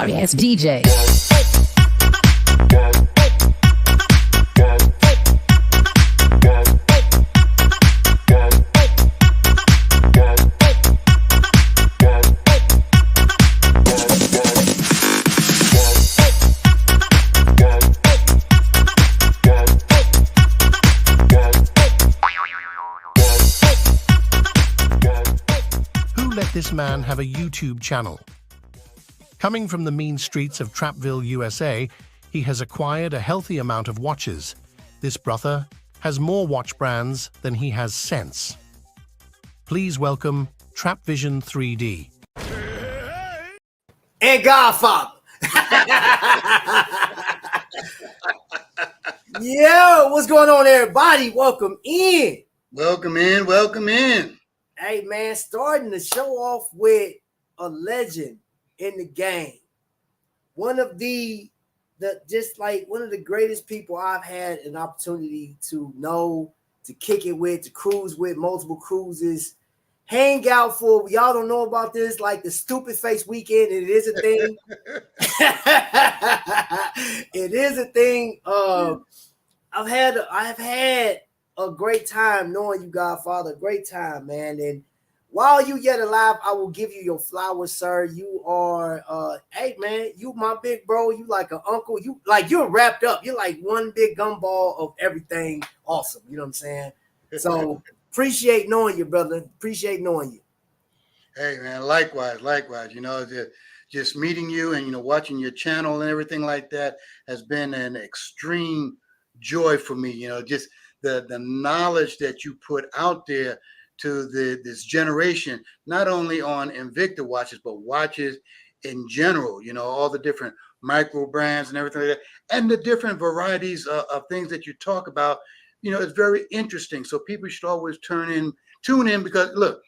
sorry ass DJ. This man have a YouTube channel. Coming from the mean streets of Trapville, USA, he has acquired a healthy amount of watches. This brother has more watch brands than he has sense. Please welcome Trapvision 3D. And Godfather. Yo, what's going on, everybody? Welcome in. Welcome in, welcome in. Hey, man, starting the show off with a legend in the game. One of the greatest people I've had an opportunity to know, to kick it with, to cruise with, multiple cruises, hang out for. Y'all don't know about this, like the Stupid Face Weekend. It is a thing. It is a thing. I've had a great time knowing you, Godfather. A great time, man. And while you yet alive, I will give you your flowers, sir. You are, hey, man, you my big bro. You like an uncle. You're wrapped up. You're like one big gumball of everything awesome. You know what I'm saying? So appreciate knowing you, brother. Appreciate knowing you. Hey, man, likewise. You know, just meeting you and, you know, watching your channel and everything like that has been an extreme joy for me. You know, just the knowledge that you put out there to this generation, not only on Invicta watches, but watches in general, you know, all the different micro brands and everything like that, and the different varieties of things that you talk about, you know, it's very interesting. So people should always tune in because look,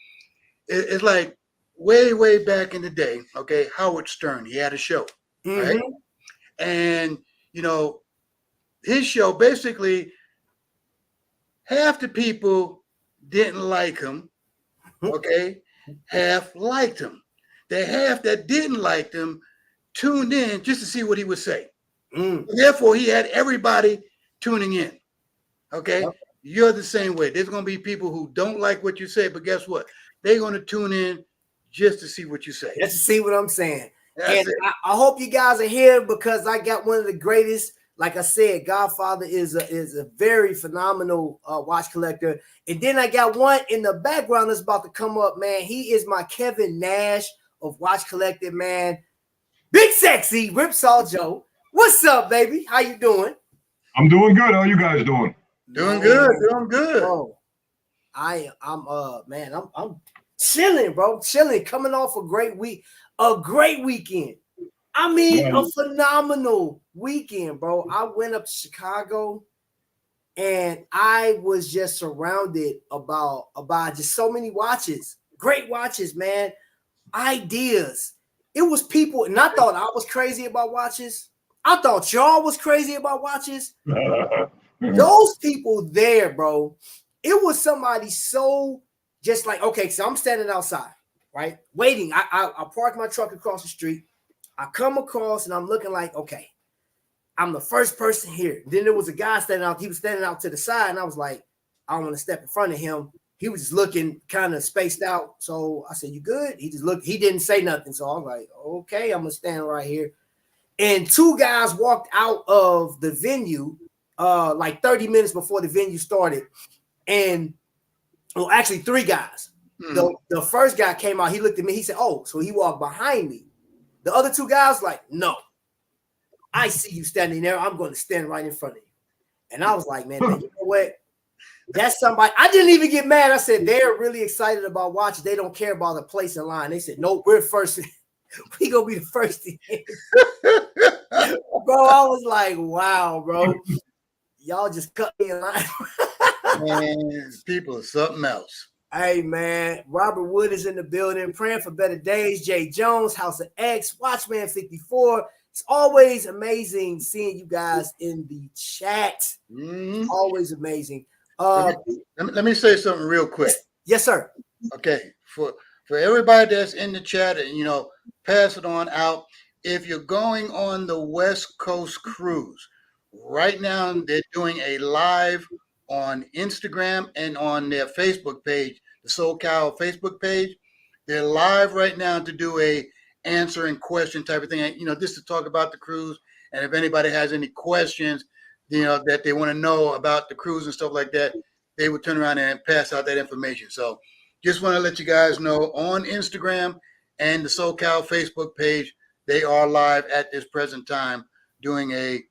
it's like way back in the day, okay, Howard Stern, he had a show, right? And, you know, his show basically, half the people didn't like him, okay? Half liked him. The half that didn't like him tuned in just to see what he would say. Therefore, he had everybody tuning in, okay? Yep. You're the same way. There's going to be people who don't like what you say, but guess what? They're going to tune in just to see what you say. Just to see what I'm saying. And I hope you guys are here because I got one of the greatest. Like I said, Godfather is a very phenomenal watch collector. And then I got one in the background that's about to come up, man. He is my Kevin Nash of watch collecting, man. Big Sexy, Ripsaw Joe. What's up, baby? How you doing? I'm doing good. How you guys doing? Doing good. Oh, I'm chilling, bro. Chilling, coming off a great weekend. I mean, a phenomenal weekend, bro. I went up to Chicago and I was just surrounded about just so many watches, great watches, man, ideas. It was people, and I thought I was crazy about watches. I thought y'all was crazy about watches. Those people there, bro, it was somebody so just like, okay, so I'm standing outside, right? Waiting. I parked my truck across the street. I come across and I'm looking like, okay, I'm the first person here. Then there was a guy standing out. He was standing out to the side. And I was like, I don't want to step in front of him. He was just looking kind of spaced out. So I said, you good? He just looked. He didn't say nothing. So I was like, okay, I'm going to stand right here. And two guys walked out of the venue like 30 minutes before the venue started. And, well, actually three guys. The first guy came out. He looked at me. He said, oh, so he walked behind me. The other two guys like, no, I see you standing there. I'm going to stand right in front of you. And I was like, man, you know what? That's somebody. I didn't even get mad. I said, they're really excited about watches. They don't care about the place in line. They said, nope, we're first. We going to be the first. Bro, I was like, wow, bro. Y'all just cut me in line. Man, people are something else. Hey, man, Robert Wood is in the building, praying for better days. Jay Jones, House of X, Watchman 54. It's always amazing seeing you guys in the chat. Always amazing. Let me say something real quick. Yes, sir. Okay, for everybody that's in the chat and, you know, pass it on out. if you're going on the West Coast cruise, right now they're doing a live on Instagram and on their Facebook page, the SoCal Facebook page. They're live right now to do a answer and question type of thing. Just to talk about the cruise. And if anybody has any questions, that they want to know about the cruise and stuff like that, they would turn around and pass out that information. So just want to let you guys know on Instagram and the SoCal Facebook page, they are live at this present time doing a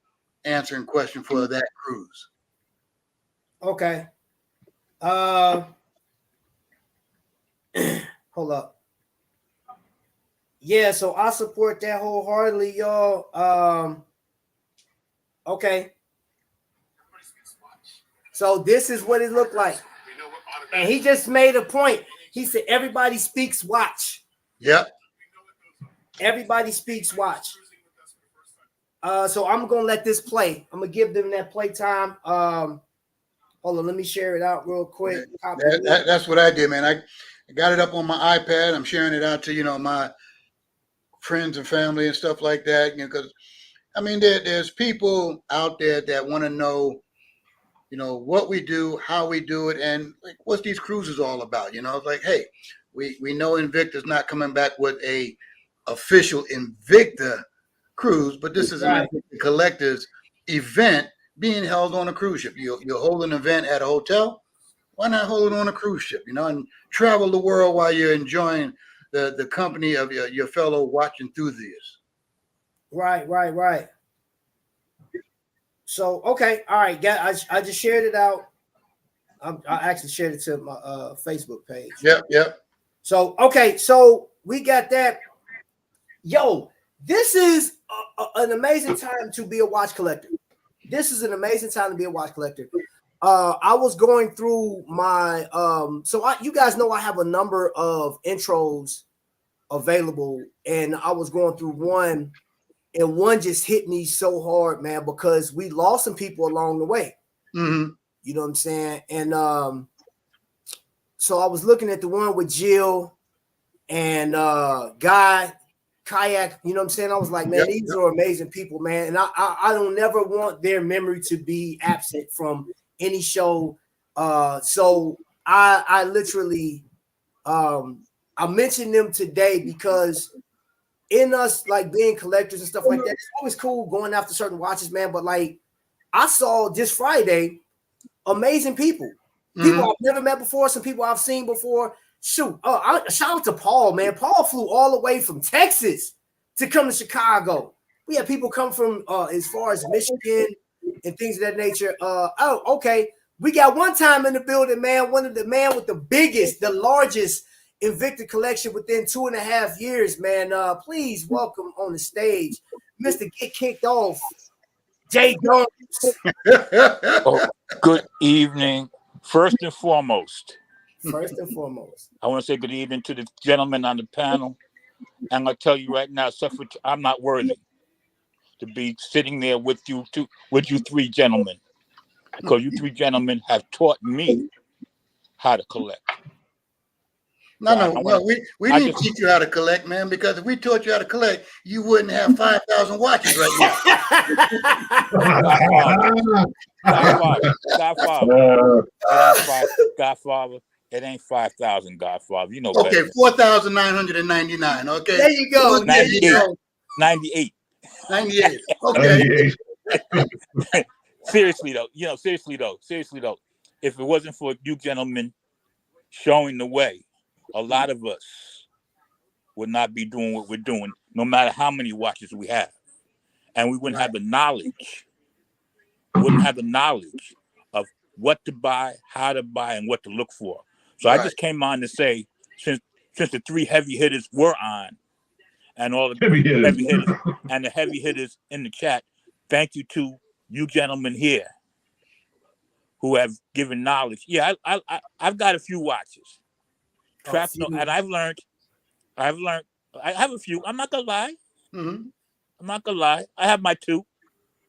answering question for that cruise. Okay. Hold up. Yeah, so I support that wholeheartedly, y'all. Okay. So this is what it looked like. And he just made a point. He said, everybody speaks watch. Yep. Everybody speaks watch. So I'm going to let this play. I'm going to give them that play time. Hold on, let me share it out real quick. That's what I did, man. I got it up on my iPad. I'm sharing it out to, my friends and family and stuff like that. Because, there's people out there that want to know, what we do, how we do it, and like what's these cruises all about. It's like, hey, we know Invicta's not coming back with a official Invicta cruise, but this is an Invicta Collectors event being held on a cruise ship. You'll hold an event at a hotel. Why not hold it on a cruise ship, and travel the world while you're enjoying the company of your fellow watch enthusiasts. Right. So, okay. All right. I just shared it out. I actually shared it to my Facebook page. Yep. So, okay. So we got that. Yo, this is an amazing time to be a watch collector. This is an amazing time to be a watch collector. I was going through my you guys know I have a number of intros available, and I was going through one, and one just hit me so hard, man, because we lost some people along the way. Mm-hmm. You know what I'm saying? And so I was looking at the one with Jill and Guy Kayak. You know what I'm saying? I was like, man, these are amazing people, man, and I don't never want their memory to be absent from any show. So I literally I mentioned them today because in us like being collectors and stuff like that, it's always cool going after certain watches, man. But like I saw this Friday, amazing people I've never met before, some people I've seen before. Shoot, shout out to Paul, man. Paul flew all the way from Texas to come to Chicago. We had people come from as far as Michigan and things of that nature. Okay. We got one time in the building, man. One of the man with the biggest, the largest Invicta collection within 2.5 years, man. Please welcome on the stage, Mr. Get Kicked Off, Jay Jones. Good evening. First and foremost, I want to say good evening to the gentlemen on the panel. I'm going to tell you right now, I'm not worthy to be sitting there with you three gentlemen, because you three gentlemen have taught me how to collect. No, we didn't teach you how to collect, man, because if we taught you how to collect, you wouldn't have 5,000 watches right now. Godfather, it ain't 5,000, Godfather. You know better. Okay, 4,999. Okay. There you go. 98. Okay. Seriously though, if it wasn't for you gentlemen showing the way, a lot of us would not be doing what we're doing, no matter how many watches we have. And we wouldn't have the knowledge. Of what to buy, how to buy, and what to look for. So I just came on to say, since the three heavy hitters were on, and all the heavy hitters and the heavy hitters in the chat, thank you to you gentlemen here who have given knowledge. Yeah, I've got a few watches. And I've learned. I have a few. I'm not gonna lie. Mm-hmm. I'm not gonna lie. I have my two,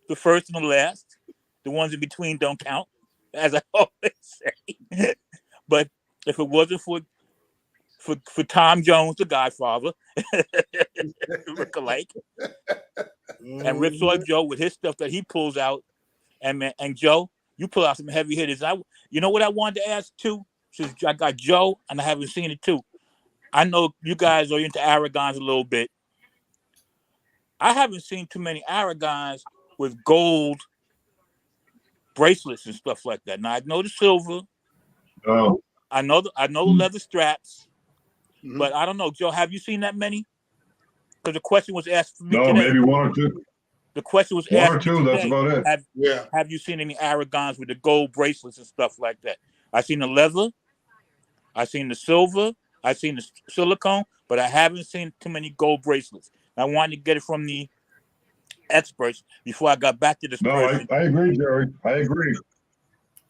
the first and the last. The ones in between don't count, as I always say. But if it wasn't for Tom Jones, the Godfather, look-alike, and Ripsaw Joe with his stuff that he pulls out, and Joe, you pull out some heavy hitters. You know what I wanted to ask too, since I got Joe and I haven't seen it too. I know you guys are into Aragons a little bit. I haven't seen too many Aragons with gold bracelets and stuff like that. Now I know the silver. Oh, I know the leather straps, but I don't know, Joe. Have you seen that many? Because the question was asked for me no, today. maybe one or two. The question was One asked or two, that's about it. Have you seen any Aragons with the gold bracelets and stuff like that? I seen the leather, I seen the silver, I seen the silicone, but I haven't seen too many gold bracelets. I wanted to get it from the experts before I got back to this No, person. I agree, Jerry. I agree.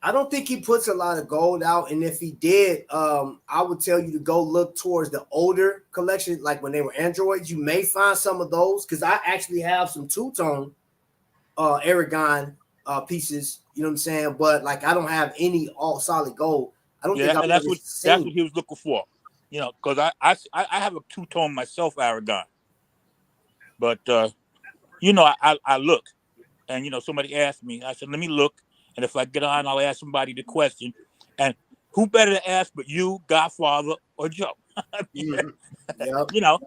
I don't think he puts a lot of gold out, and if he did, I would tell you to go look towards the older collection, like when they were androids. You may find some of those because I actually have some two-tone Aragon pieces. You know what I'm saying? But like, I don't have any all solid gold. I don't think I've that's what he was looking for. You know, because I have a two-tone myself, Aragon. But you know, I look, and you know, somebody asked me. I said, let me look. And if I get on, I'll ask somebody the question. And who better to ask but you, Godfather, or Joe? Yep. You know.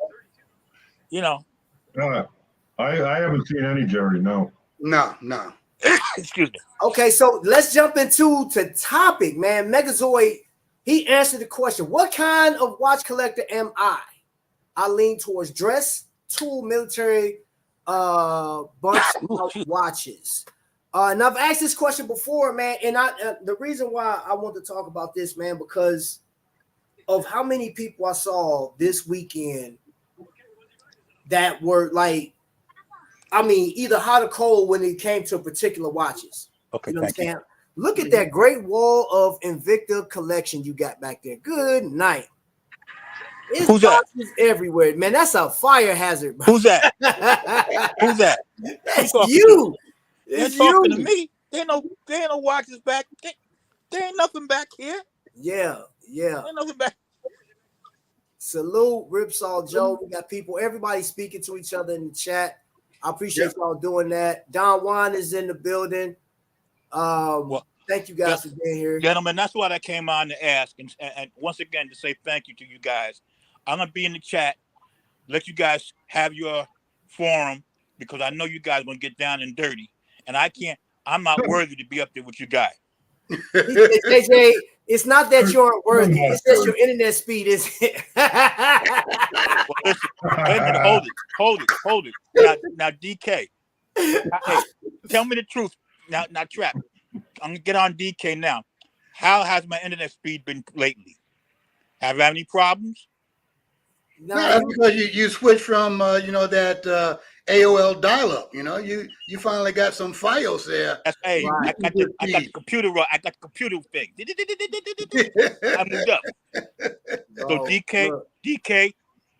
I haven't seen any, Jerry. No. No. Excuse me. Okay, so let's jump into the topic, man. Megazoid, he answered the question. What kind of watch collector am I? I lean towards dress, tool, military, bunch of watches. And I've asked this question before, man, and the reason why I want to talk about this, man, because of how many people I saw this weekend that were like, I mean, either hot or cold when it came to particular watches. Okay, you know what I'm thank you. saying? Look at that great wall of Invicta collection you got back there. Good night. It's Who's that? Everywhere, man. That's a fire hazard, bro. Who's that? Who's that? That's you. They're It's talking you. to me. There ain't no watches back. There ain't nothing back here. Yeah. There ain't nothing back. Salute, Ripsaw Joe. We got people, everybody speaking to each other in the chat. I appreciate y'all doing that. Don Juan is in the building. Thank you guys for being here. Gentlemen, that's what I came on to ask. And once again, to say thank you to you guys. I'm going to be in the chat, let you guys have your forum, because I know you guys are going to get down and dirty. And I'm not worthy to be up there with you guys. JJ, it's not that you aren't worthy. It's that your internet speed is. Well, listen, wait a minute, hold it. Now, DK, hey, tell me the truth. Now, Trap, I'm gonna get on DK now. How has my internet speed been lately? Have I had any problems? No, that's because you switched from that AOL dial-up. You know, you finally got some FiOS there. That's I got the computer. I got the computer thing. I moved up. So DK,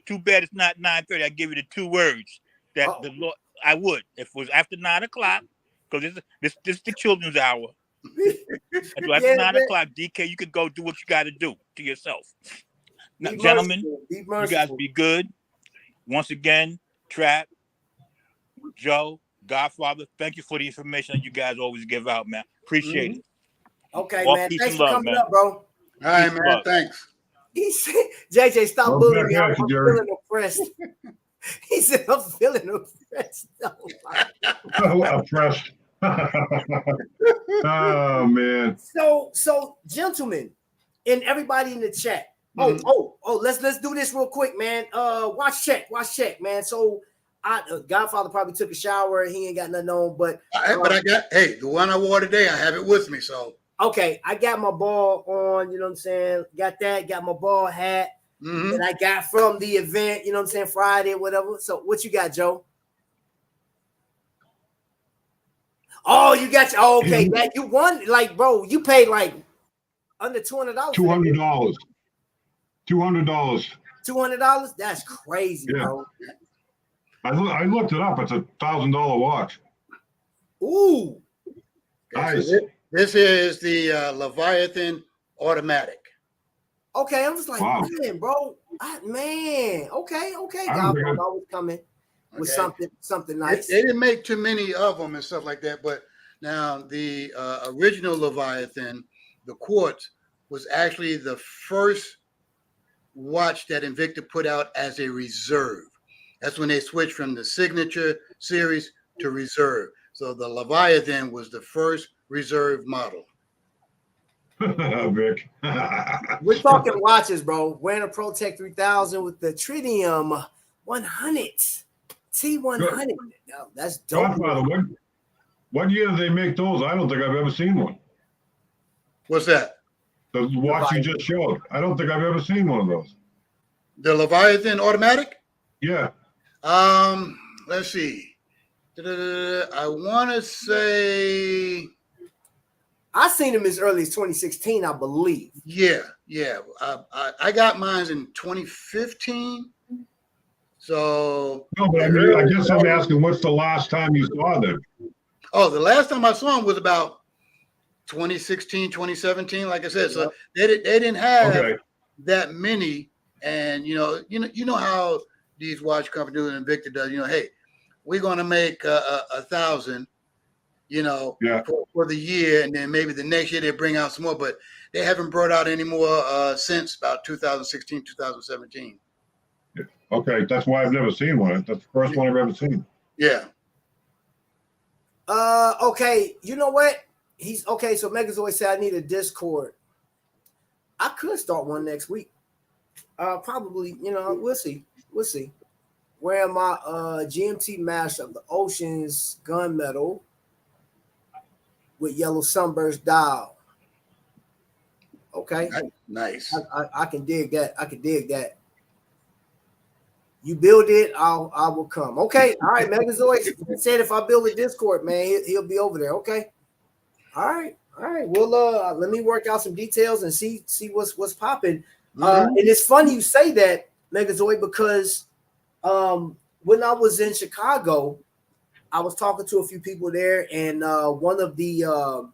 too bad it's not 9:30. I give you the 2 words that the Lord. I would if it was after 9 o'clock, because this is the children's hour. And after 9 o'clock, DK, you could go do what you got to do to yourself. Now, gentlemen, you guys be good. Once again, Trap, Joe, Godfather, thank you for the information that you guys always give out, man. Appreciate it. Okay, all man. peace Thanks and for love, coming man. up, bro. All right, man. Love. Thanks. He said, JJ, stop bullying me. I'm feeling oppressed. He said, I'm feeling oppressed. Oppressed. Oh, man. So, gentlemen, and everybody in the chat. Let's do this real quick, man. Watch check, man. So, Godfather probably took a shower. He ain't got nothing on, but I got the one I wore today. I have it with me, so okay. I got my ball on. You know what I'm saying? Got my ball hat that I got from the event. You know what I'm saying? Friday, whatever. So, what you got, Joe? Oh, you got your okay. That you won, like, bro. You paid like under $200. $200. $200. That's crazy, bro. I looked it up. It's a $1,000 watch. Ooh. okay, so Nice. this is the Leviathan automatic. Okay, I'm just like, Wow. man, bro, man. Okay, I don't think Godfather always coming with something nice. They didn't make too many of them and stuff like that. But now the original Leviathan, the quartz, was actually the first watch that Invicta put out as a reserve. That's when they switched from the signature series to reserve. So the Leviathan was the first reserve model. Vic. We're talking watches, bro. Wearing a ProTech 3000 with the Tritium 100 T100. No, that's dope. Godfather, what year did they make those? I don't think I've ever seen one. What's that? The watch you just showed. I don't think I've ever seen one of those. The Leviathan automatic? Yeah. Let's see. I want to say, I seen him as early as 2016, I believe. yeah. I got mine in 2015. So No, but I mean, I guess I'm asking, what's the last time you saw them? oh, the last time I saw him was about 2016, 2017. Like I said, so they didn't have that many. And you know how these watch companies do and Invicta does. Hey, we're going to make 1,000. For the year, and then maybe the next year they bring out some more, but they haven't brought out any more since about 2016, 2017. Okay, that's why I've never seen one. That's the first one I've ever seen. Yeah. Okay, you know what? He's okay. So Megazoid said I need a Discord. I could start one next week. Probably, we'll see. Wearing my GMT Master of the Oceans gunmetal with yellow sunburst dial. Okay. Nice. I can dig that. You build it, I will come. Okay. All right. Megazoid said if I build a Discord, man, he'll be over there. Okay. All right. Well, let me work out some details and see what's popping. And it's funny you say that, Megazoid, because when I was in Chicago, I was talking to a few people there, and one of the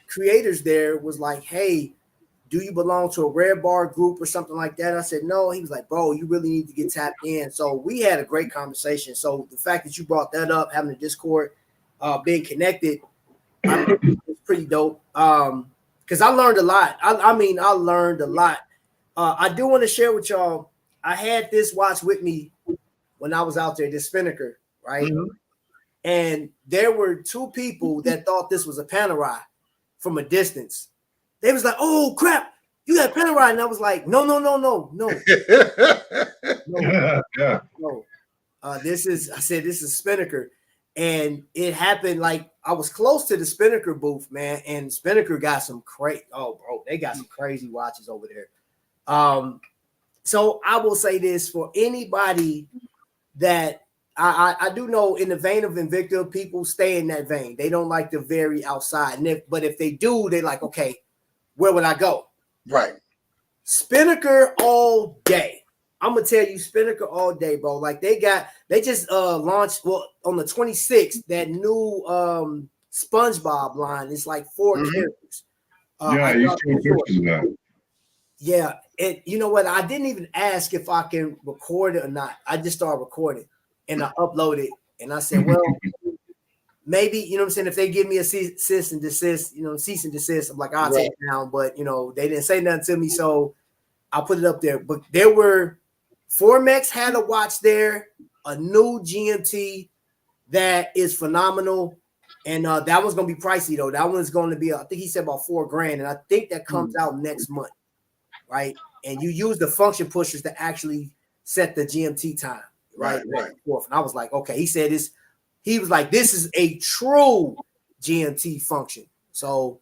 creators there was like, hey, do you belong to a Red Bar group or something like that? I said, no. He was like, bro, you really need to get tapped in. So we had a great conversation. So the fact that you brought that up, having a Discord, being connected, I think it's pretty dope. Because I learned a lot. I learned a lot. I do want to share with y'all, I had this watch with me when I was out there, this Spinnaker, right? Mm-hmm. And there were two people that thought this was a Panerai from a distance. They was like, "Oh crap, you got Panerai," and I was like, "No." This is Spinnaker, and it happened like I was close to the Spinnaker booth, man, and Spinnaker got some they got some crazy watches over there. So I will say this for anybody that. I do know in the vein of Invicta, people stay in that vein. They don't like the very outside. But if they do, they're like, okay, where would I go? Right. Spinnaker all day. I'm gonna tell you, Spinnaker all day, bro. Like they just launched on the 26th that new SpongeBob line. It's like 4 characters. You see pictures of that. Yeah, you know what? I didn't even ask if I can record it or not. I just started recording. And I uploaded, and I said, well, maybe, you know what I'm saying, if they give me a cease and desist, I'm like, I'll take it down. But, they didn't say nothing to me, so I put it up there. But there were, Formex had a watch there, a new GMT that is phenomenal. And that one's going to be pricey, though. That one's going to be, I think he said about $4,000. And I think that comes out next month, right? And you use the function pushers to actually set the GMT time. Right. And I was like, okay. He said this. He was like, this is a true GMT function. So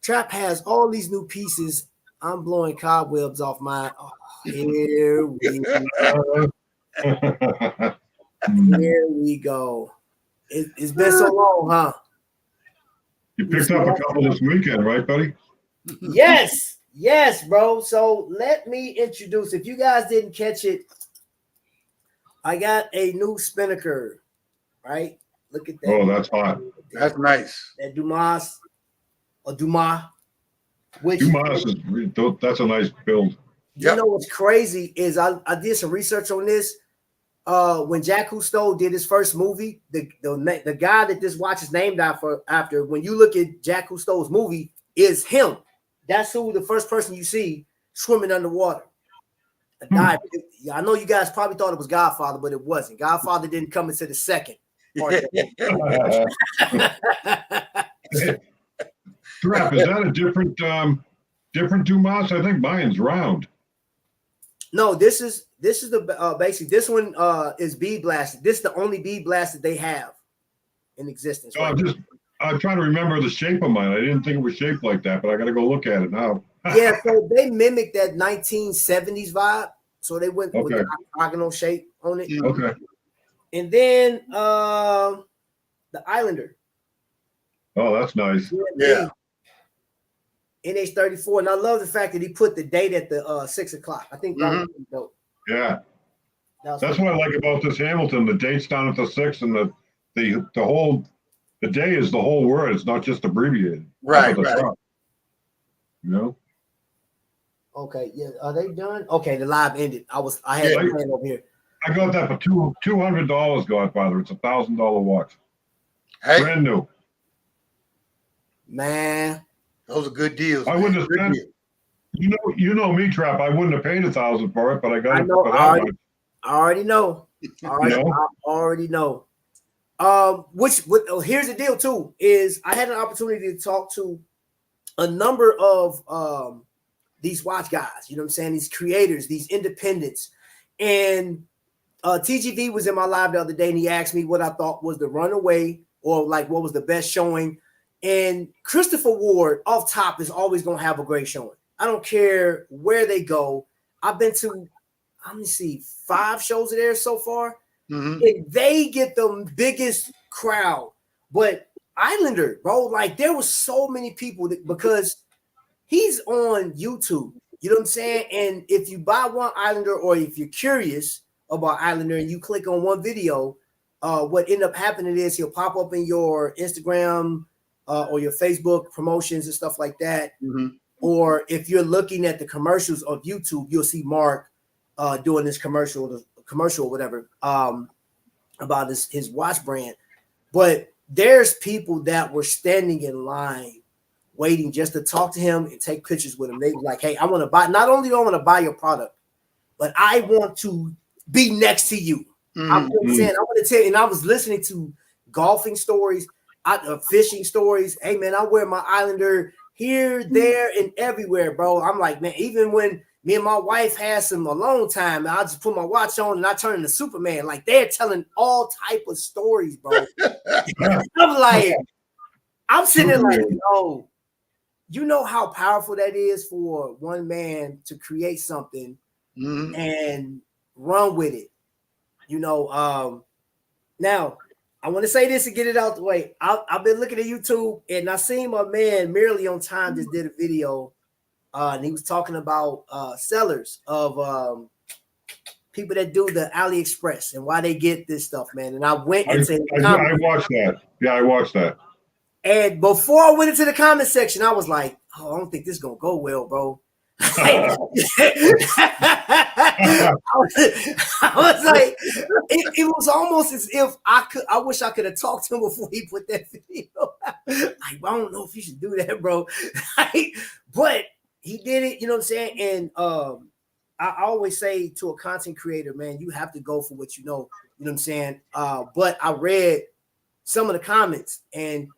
Trap has all these new pieces. I'm blowing cobwebs off my. Oh, here we go. Here we go. It's been so long, huh? You picked up a couple this weekend, right, buddy? Yes, bro. So let me introduce. If you guys didn't catch it. I got a new Spinnaker, right? Look at that. Oh, that's hot. That's nice. That Dumas. Which Dumas is that's a nice build. you know what's crazy is I did some research on this. When Jacques Cousteau did his first movie, the guy that this watch is named after, when you look at Jacques Cousteau's movie, is him. That's who the first person you see swimming underwater. A dive. I know you guys probably thought it was Godfather, but it wasn't. Godfather didn't come into the second part. Trap, is that a different Dumas? I think mine's round. No, this is the basic. This one is bead blasted. This is the only bead blast that they have in existence. Oh, I'm trying to remember the shape of mine. I didn't think it was shaped like that, but I got to go look at it now. Yeah, so they mimicked that 1970s vibe. So they went with the octagonal shape on it. Okay. And then the Islander. Oh, that's nice. Yeah. NH34. And I love the fact that he put the date at the 6 o'clock. I think that was dope. Yeah. That's what I like about this Hamilton. The date's down at the 6, and the day is the whole word. It's not just abbreviated. Right. You know? Okay, yeah. Are they done? Okay, the live ended. I had a plan over here. I got that for $200, Godfather. It's $1,000 watch. Hey, brand new. Man, those are good deals. I wouldn't have spent. You know me, Trap. I wouldn't have paid $1,000 for it, but I got it for that much. I already know. I already know. Here's the deal too, is I had an opportunity to talk to a number of these watch guys, you know what I'm saying? These creators, these independents. And TGV was in my live the other day, and he asked me what I thought was the runaway or like what was the best showing. And Christopher Ward off top is always going to have a great showing. I don't care where they go. I've been to, 5 shows of theirs so far. Mm-hmm. And they get the biggest crowd. But Islander, bro, like there was so many people because he's on YouTube. You know what I'm saying? And if you buy one Islander, or if you're curious about Islander and you click on one video, what ended up happening is he'll pop up in your Instagram or your Facebook promotions and stuff like that. Mm-hmm. Or if you're looking at the commercials of YouTube, you'll see Mark doing this commercial or whatever about his watch brand. But there's people that were standing in line waiting just to talk to him and take pictures with him. They were like, hey, I want to buy, not only do I want to buy your product, but I want to be next to you. Mm-hmm. I'm saying, I want to tell you, and I was listening to golfing stories, fishing stories. Hey man, I wear my Islander here, there, and everywhere, bro. I'm like, man, even when me and my wife had some alone time, I just put my watch on and I turn into Superman. Like they're telling all type of stories, bro. I'm like, I'm sitting there like, yo, you know how powerful that is for one man to create something and run with it. You know, now I want to say this and get it out the way. I've been looking at YouTube and I seen my man Merely on Time just did a video and he was talking about sellers of people that do the AliExpress and why they get this stuff, man. And I went into I watched that. Yeah, I watched that. And before I went into the comment section, I was like, oh, I don't think this is going to go well, bro. I was like, it was almost as if I wish I could have talked to him before he put that video out. Like, I don't know if you should do that, bro. But he did it, you know what I'm saying? And I always say to a content creator, man, you have to go for what you know what I'm saying? But I read some of the comments and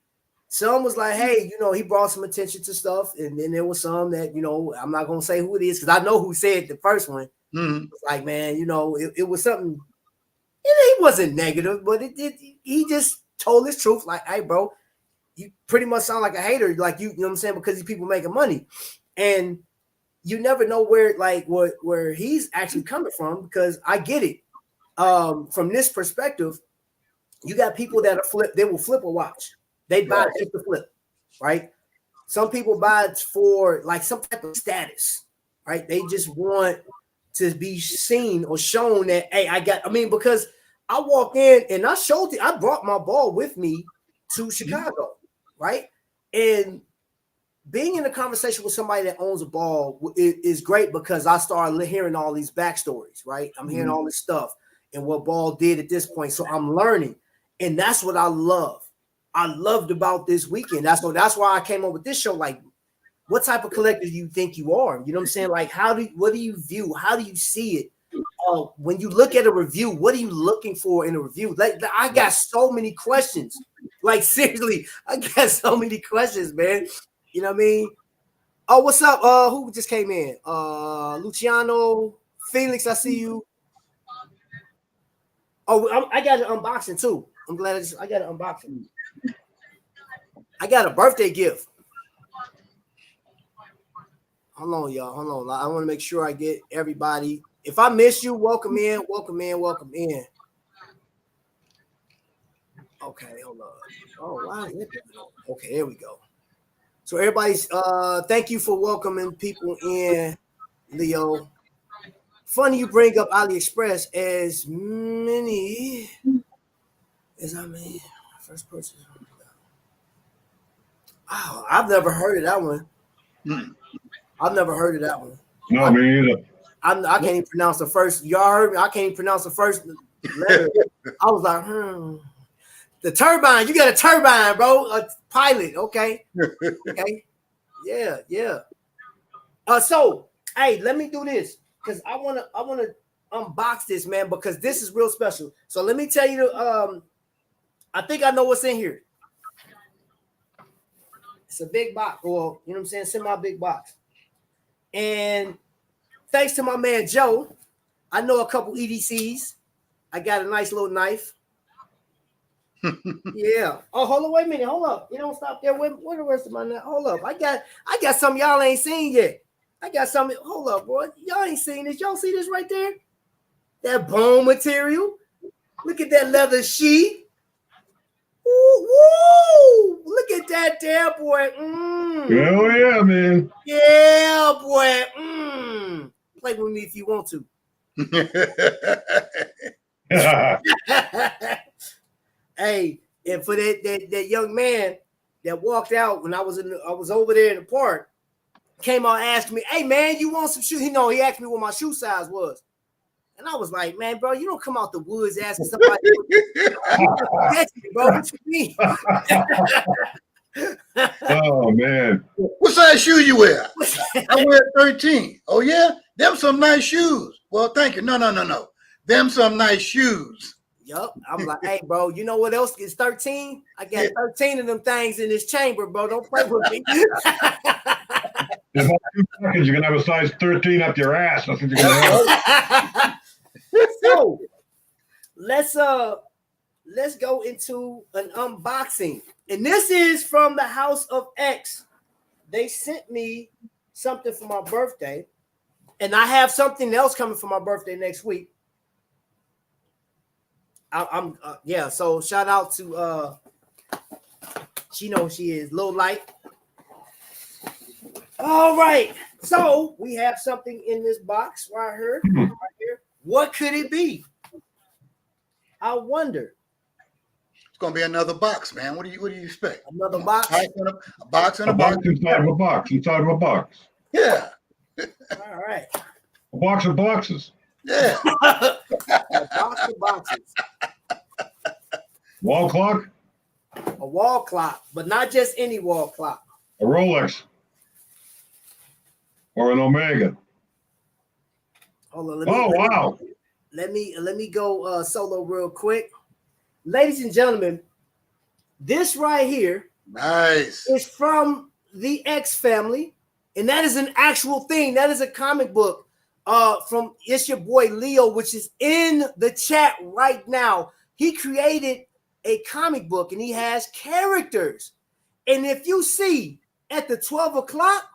some was like, hey, you know, he brought some attention to stuff. And then there was some that, you know, I'm not going to say who it is because I know who said the first one. Mm-hmm. Like, man, you know, it was something, he wasn't negative, but he just told his truth. Like, hey, bro, you pretty much sound like a hater. Like, you know what I'm saying? Because these people making money. And you never know where he's actually coming from because I get it. From this perspective, you got people that they will flip a watch. They buy it just to flip, right? Some people buy it for like some type of status, right? They just want to be seen or shown that, hey, because I walk in and I brought my ball with me to Chicago, right? And being in a conversation with somebody that owns a ball is great because I started hearing all these backstories, right? I'm hearing all this stuff and what ball did at this point. So I'm learning. And that's what I love. I loved about this weekend. That's why I came up with this show. Like, what type of collector do you think you are? You know what I'm saying? Like, what do you view? How do you see it? When you look at a review, what are you looking for in a review? Like, I got so many questions. Like, seriously, I got so many questions, man. You know what I mean? Oh, what's up? Who just came in? Luciano, Felix, I see you. Oh, I got an unboxing too. I'm glad I got an unboxing. I got a birthday gift. Hold on, y'all. Hold on. I want to make sure I get everybody. If I miss you, welcome in, welcome in, welcome in. Okay, hold on. Oh, wow. Okay, there we go. So everybody's thank you for welcoming people in, Leo. Funny you bring up AliExpress as many as I mean first purchase. Oh, I've never heard of that one. I've never heard of that one. No, me either. I can't even pronounce the first. Y'all heard me? I can't even pronounce the first letter. I was like, The turbine. You got a turbine, bro. A pilot. Okay. Okay. Yeah. So, hey, let me do this because I wanna unbox this, man, because this is real special. So let me tell you I think I know what's in here. It's a big box, or you know what I'm saying, semi-big box. And thanks to my man Joe, I know a couple EDCs. I got a nice little knife. Yeah. Oh, hold on, wait a minute. Hold up. You don't stop there. Where the rest of my knife? Hold up. I got something y'all ain't seen yet. I got something. Hold up, boy. Y'all ain't seen this. Y'all see this right there? That bone material. Look at that leather sheath. Woo! Look at that there, boy. Oh yeah, man. Yeah, boy. Play with me if you want to. Hey, and for that young man that walked out when I was over there in the park, came out asking me, "Hey man, you want some shoes?" He asked me what my shoe size was. And I was like, man, bro, you don't come out the woods asking somebody, bro, what you mean? Oh, man. What size shoe you wear? I wear 13. Oh, yeah? Them some nice shoes. Well, thank you. No. Them some nice shoes. Yup. I'm like, hey, bro, you know what else is 13? I got 13 of them things in this chamber, bro. Don't play with me. In about 2 seconds, you're going to have a size 13 up your ass. That's what you're going to have. So let's go into an unboxing, and this is from the House of X. They sent me something for my birthday, and I have something else coming for my birthday next week. So shout out to she knows she is Lil Light. All right, so we have something in this box right here. What could it be? I wonder. It's gonna be another box, man. What do you expect? Another box? A box and a box box. inside of a box. Inside of a box. Yeah. All right. A box of boxes. Yeah. A box of boxes. Wall clock. A wall clock, but not just any wall clock. A Rolex. Or an Omega. Hold on, let me go solo real quick. Ladies and gentlemen, this right here is from the X family, and that is an actual thing. That is a comic book from it's your boy Leo, which is in the chat right now. He created a comic book and he has characters. And if you see at the 12 o'clock,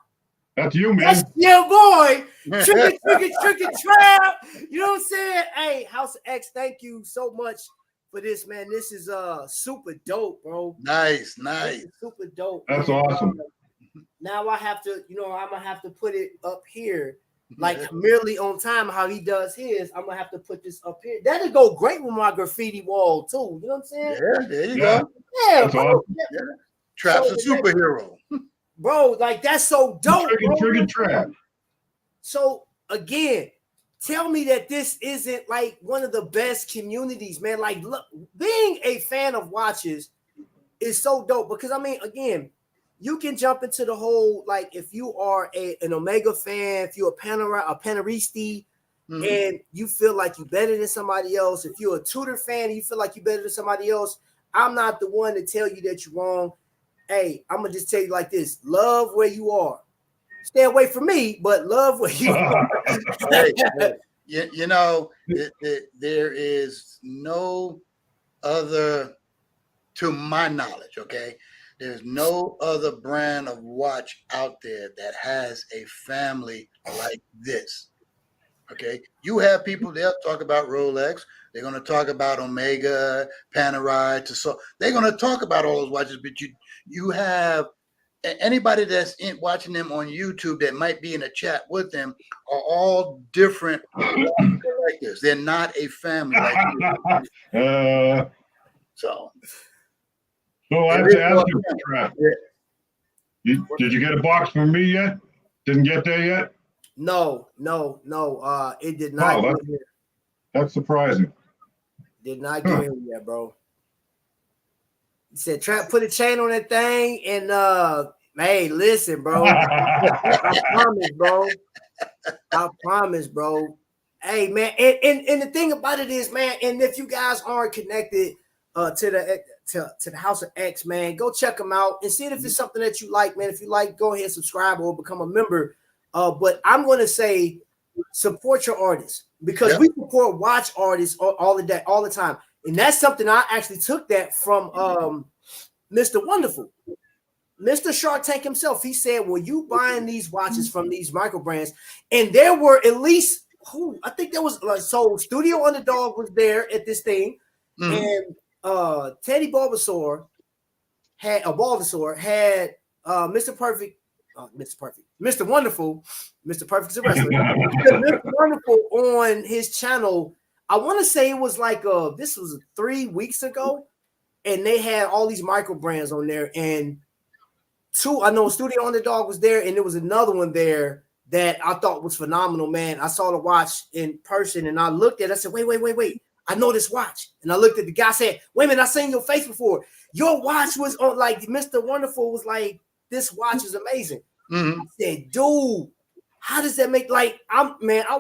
that's you, man. That's your boy. Tricky, trap. You know what I'm saying? Hey, House of X, thank you so much for this, man. This is super dope, bro. Nice. Super dope. That's awesome. Now I have to, I'm gonna have to put it up here, like merely on time. How he does his, I'm gonna have to put this up here. That'll go great with my graffiti wall too. You know what I'm saying? Yeah, there you go. Yeah, that's awesome. Trap's a superhero. bro, like that's so dope. Friggin' trap. So again, tell me that this isn't like one of the best communities, man. Like, look, being a fan of watches is so dope because I mean, again, you can jump into the whole like if you are an Omega fan, if you're a Panaristi, and you feel like you're better than somebody else. If you're a Tudor fan and you feel like you're better than somebody else, I'm not the one to tell you that you're wrong. Hey, I'm gonna just tell you like this: love where you are. Stay away from me, but love where you are. You know, there is no other, to my knowledge, okay? There's no other brand of watch out there that has a family like this. Okay, you have people, they'll talk about Rolex, they're going to talk about Omega, Panerai, so they're going to talk about all those watches, but you have anybody that's watching them on YouTube that might be in a chat with them are all different like this. They're not a family like this. So I have to ask you, Trap. Did you get a box from me yet? Didn't get there yet? No. It did not get here. That's surprising. Did not get here yet, bro. He said, Trap, put a chain on that thing, and hey, listen, bro. I promise, bro. Hey, man, and the thing about it is, man, and if you guys aren't connected to the House of X, man, go check them out and see if it's something that you like, man. If you like, go ahead and subscribe or become a member. But I'm going to say support your artists because we support watch artists all the time. And that's something I actually took that from Mr. Wonderful. Mr. Shark Tank himself. He said, well, you buying these watches from these micro brands. And there were at least, I think there was like, so Studio Underdog was there at this thing. And Teddy Bulbasaur had Mr. Perfect. Mr. Wonderful, Mr. Perfect's a wrestler. Mr. Wonderful on his channel. I want to say it was like this was 3 weeks ago, and they had all these micro brands on there. And I know Studio Underdog was there, and there was another one there that I thought was phenomenal, man. I saw the watch in person, and I looked at it. I said, wait. I know this watch. And I looked at the guy, said, wait a minute, I seen your face before. Your watch was on, like, Mr. Wonderful was like, this watch is amazing. I said, dude, how does that make, like, I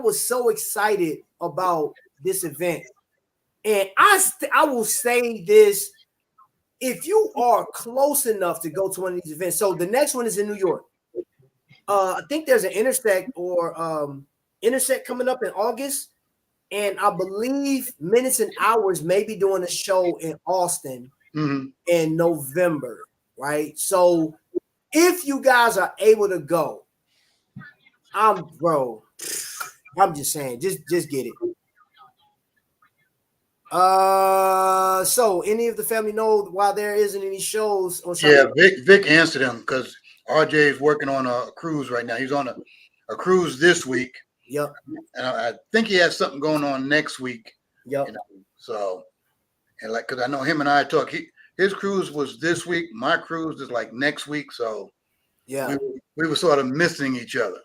was so excited about this event. And I will say this, if you are close enough to go to one of these events, so the next one is in New York. I think there's an Intersect coming up in August. And I believe Minutes and Hours may be doing a show in Austin in November, right? So if you guys are able to go, I'm just saying, just get it. So any of the family know why there isn't any shows on Sunday? Yeah, Vic answered him because RJ is working on a cruise right now. He's on a cruise this week. Yep. And I think he has something going on next week. Yep. You know, so, and like, because I know him and I talk. His cruise was this week. My cruise is like next week. So, yeah, we were sort of missing each other.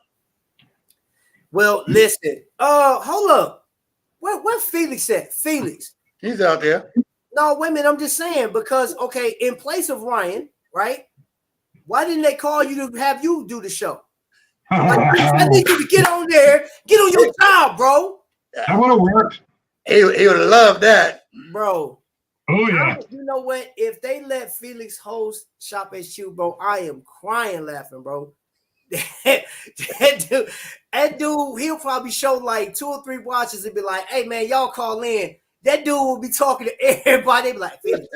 Well, listen. Hold up. Where Felix at? Felix. He's out there. No, wait a minute. I'm just saying because in place of Ryan, right? Why didn't they call you to have you do the show? I need you to get on there, get on your job, bro. I want to work. He would love that, bro. Oh yeah. You know what? If they let Felix host Shop HQ, bro, I am crying laughing, bro. that dude, he'll probably show like 2 or 3 watches and be like, "Hey man, y'all call in." That dude will be talking to everybody. They be like, "Felix."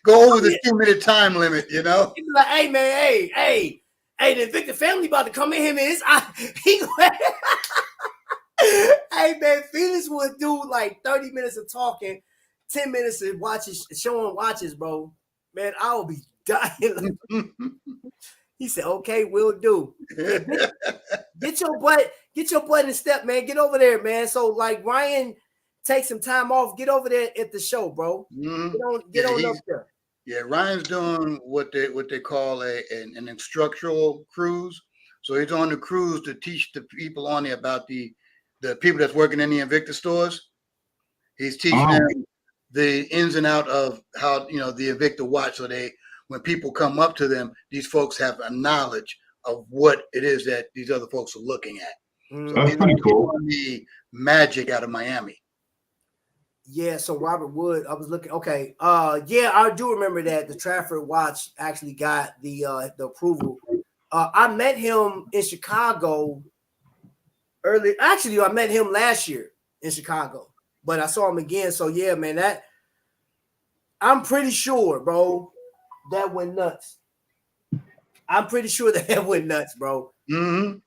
Go over the 2-minute time limit, you know. He'd be like, "Hey man, hey, the Victor family about to come in here, man." Hey man, Felix would do like 30 minutes of talking, 10 minutes of watches, showing watches, bro. Man, I will be dying. He said, "Okay, we'll do." Get your butt in step, man. Get over there, man. So like Ryan, take some time off. Get over there at the show, bro. Get on up there. Yeah, Ryan's doing what they call an instructional cruise. So he's on the cruise to teach the people on there about the people that's working in the Invicta stores. He's teaching them the ins and out of how the Invicta watch. So when people come up to them, these folks have a knowledge of what it is that these other folks are looking at. So That's pretty cool. The Magic out of Miami. Yeah, so Robert Wood, I was looking. Okay, yeah, I do remember that the Trafford watch actually got the approval. I met him in Chicago early. Actually, I met him last year in Chicago, but I saw him again. So yeah, man, I'm pretty sure, bro, that went nuts. I'm pretty sure that went nuts, bro. Mm-hmm.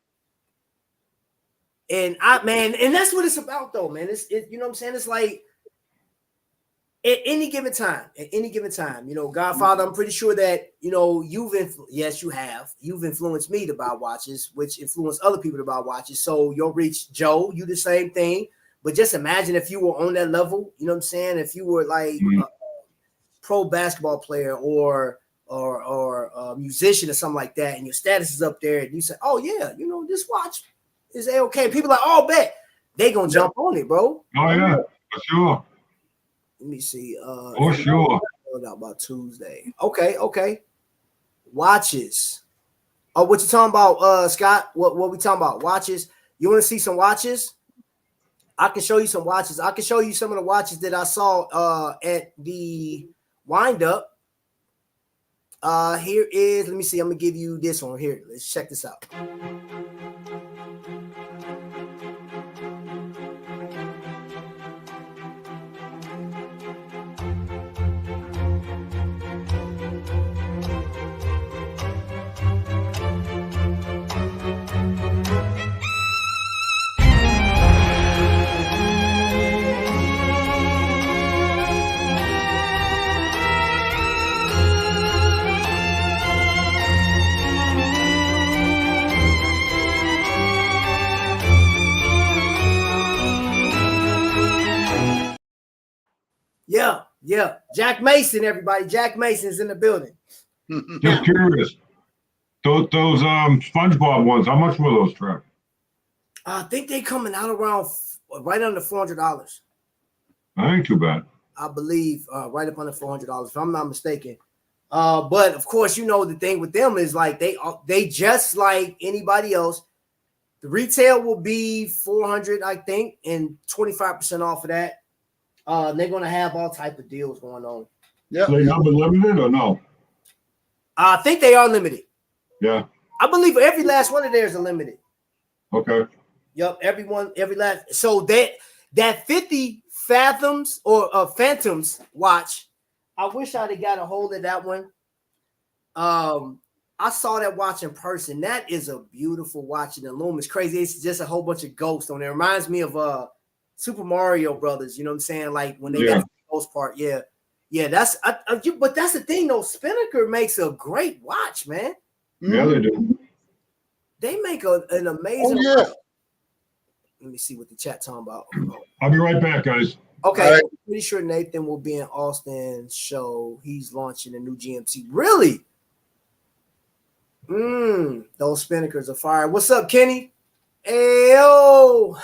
And and that's what it's about, though, man. It's you know what I'm saying? It's like at any given time, Godfather, I'm pretty sure that you've influenced me to buy watches, which influenced other people to buy watches. So you'll reach Joe, you the same thing. But just imagine if you were on that level, you know what I'm saying? If you were like a pro basketball player or a musician or something like that, and your status is up there, and you say, "Oh yeah, this watch is okay." People are like, "Oh, bet they gonna jump on it, bro." Oh yeah, for sure. Let me see. For sure. Out by Tuesday. Okay. Watches. Oh, what you talking about, Scott? What we talking about? Watches. You want to see some watches? I can show you some watches. I can show you some of the watches that I saw at the wind up. Here is. Let me see. I'm gonna give you this one here. Let's check this out. Yeah. Jack Mason, everybody. Jack Mason's in the building. Just curious. Those SpongeBob ones, how much were those, Trev? I think they coming out around right under $400. That ain't too bad. I believe right up under $400, if I'm not mistaken. But of course, the thing with them is like they just like anybody else. The retail will be $400, I think, and 25% off of that. They're gonna have all type of deals going on. Yeah, they number limited or no? I think they are limited. Yeah, I believe every last one of theirs are limited. Okay. Yep, every last. So that 50 Fathoms or Phantoms watch, I wish I'd have got a hold of that one. I saw that watch in person. That is a beautiful watch, and the lume is crazy. It's just a whole bunch of ghosts on there. It reminds me of Super Mario Brothers. You know what I'm saying? Like when they got the ghost part. Yeah. That's but that's the thing though. Spinnaker makes a great watch, man. Yeah, they do. They make an amazing. Oh, yeah. watch. Let me see what the chat talking about. I'll be right back, guys. Okay, right. I'm pretty sure Nathan will be in Austin show. He's launching a new GMT. Really? Those Spinnakers are fire. What's up, Kenny? Ayo.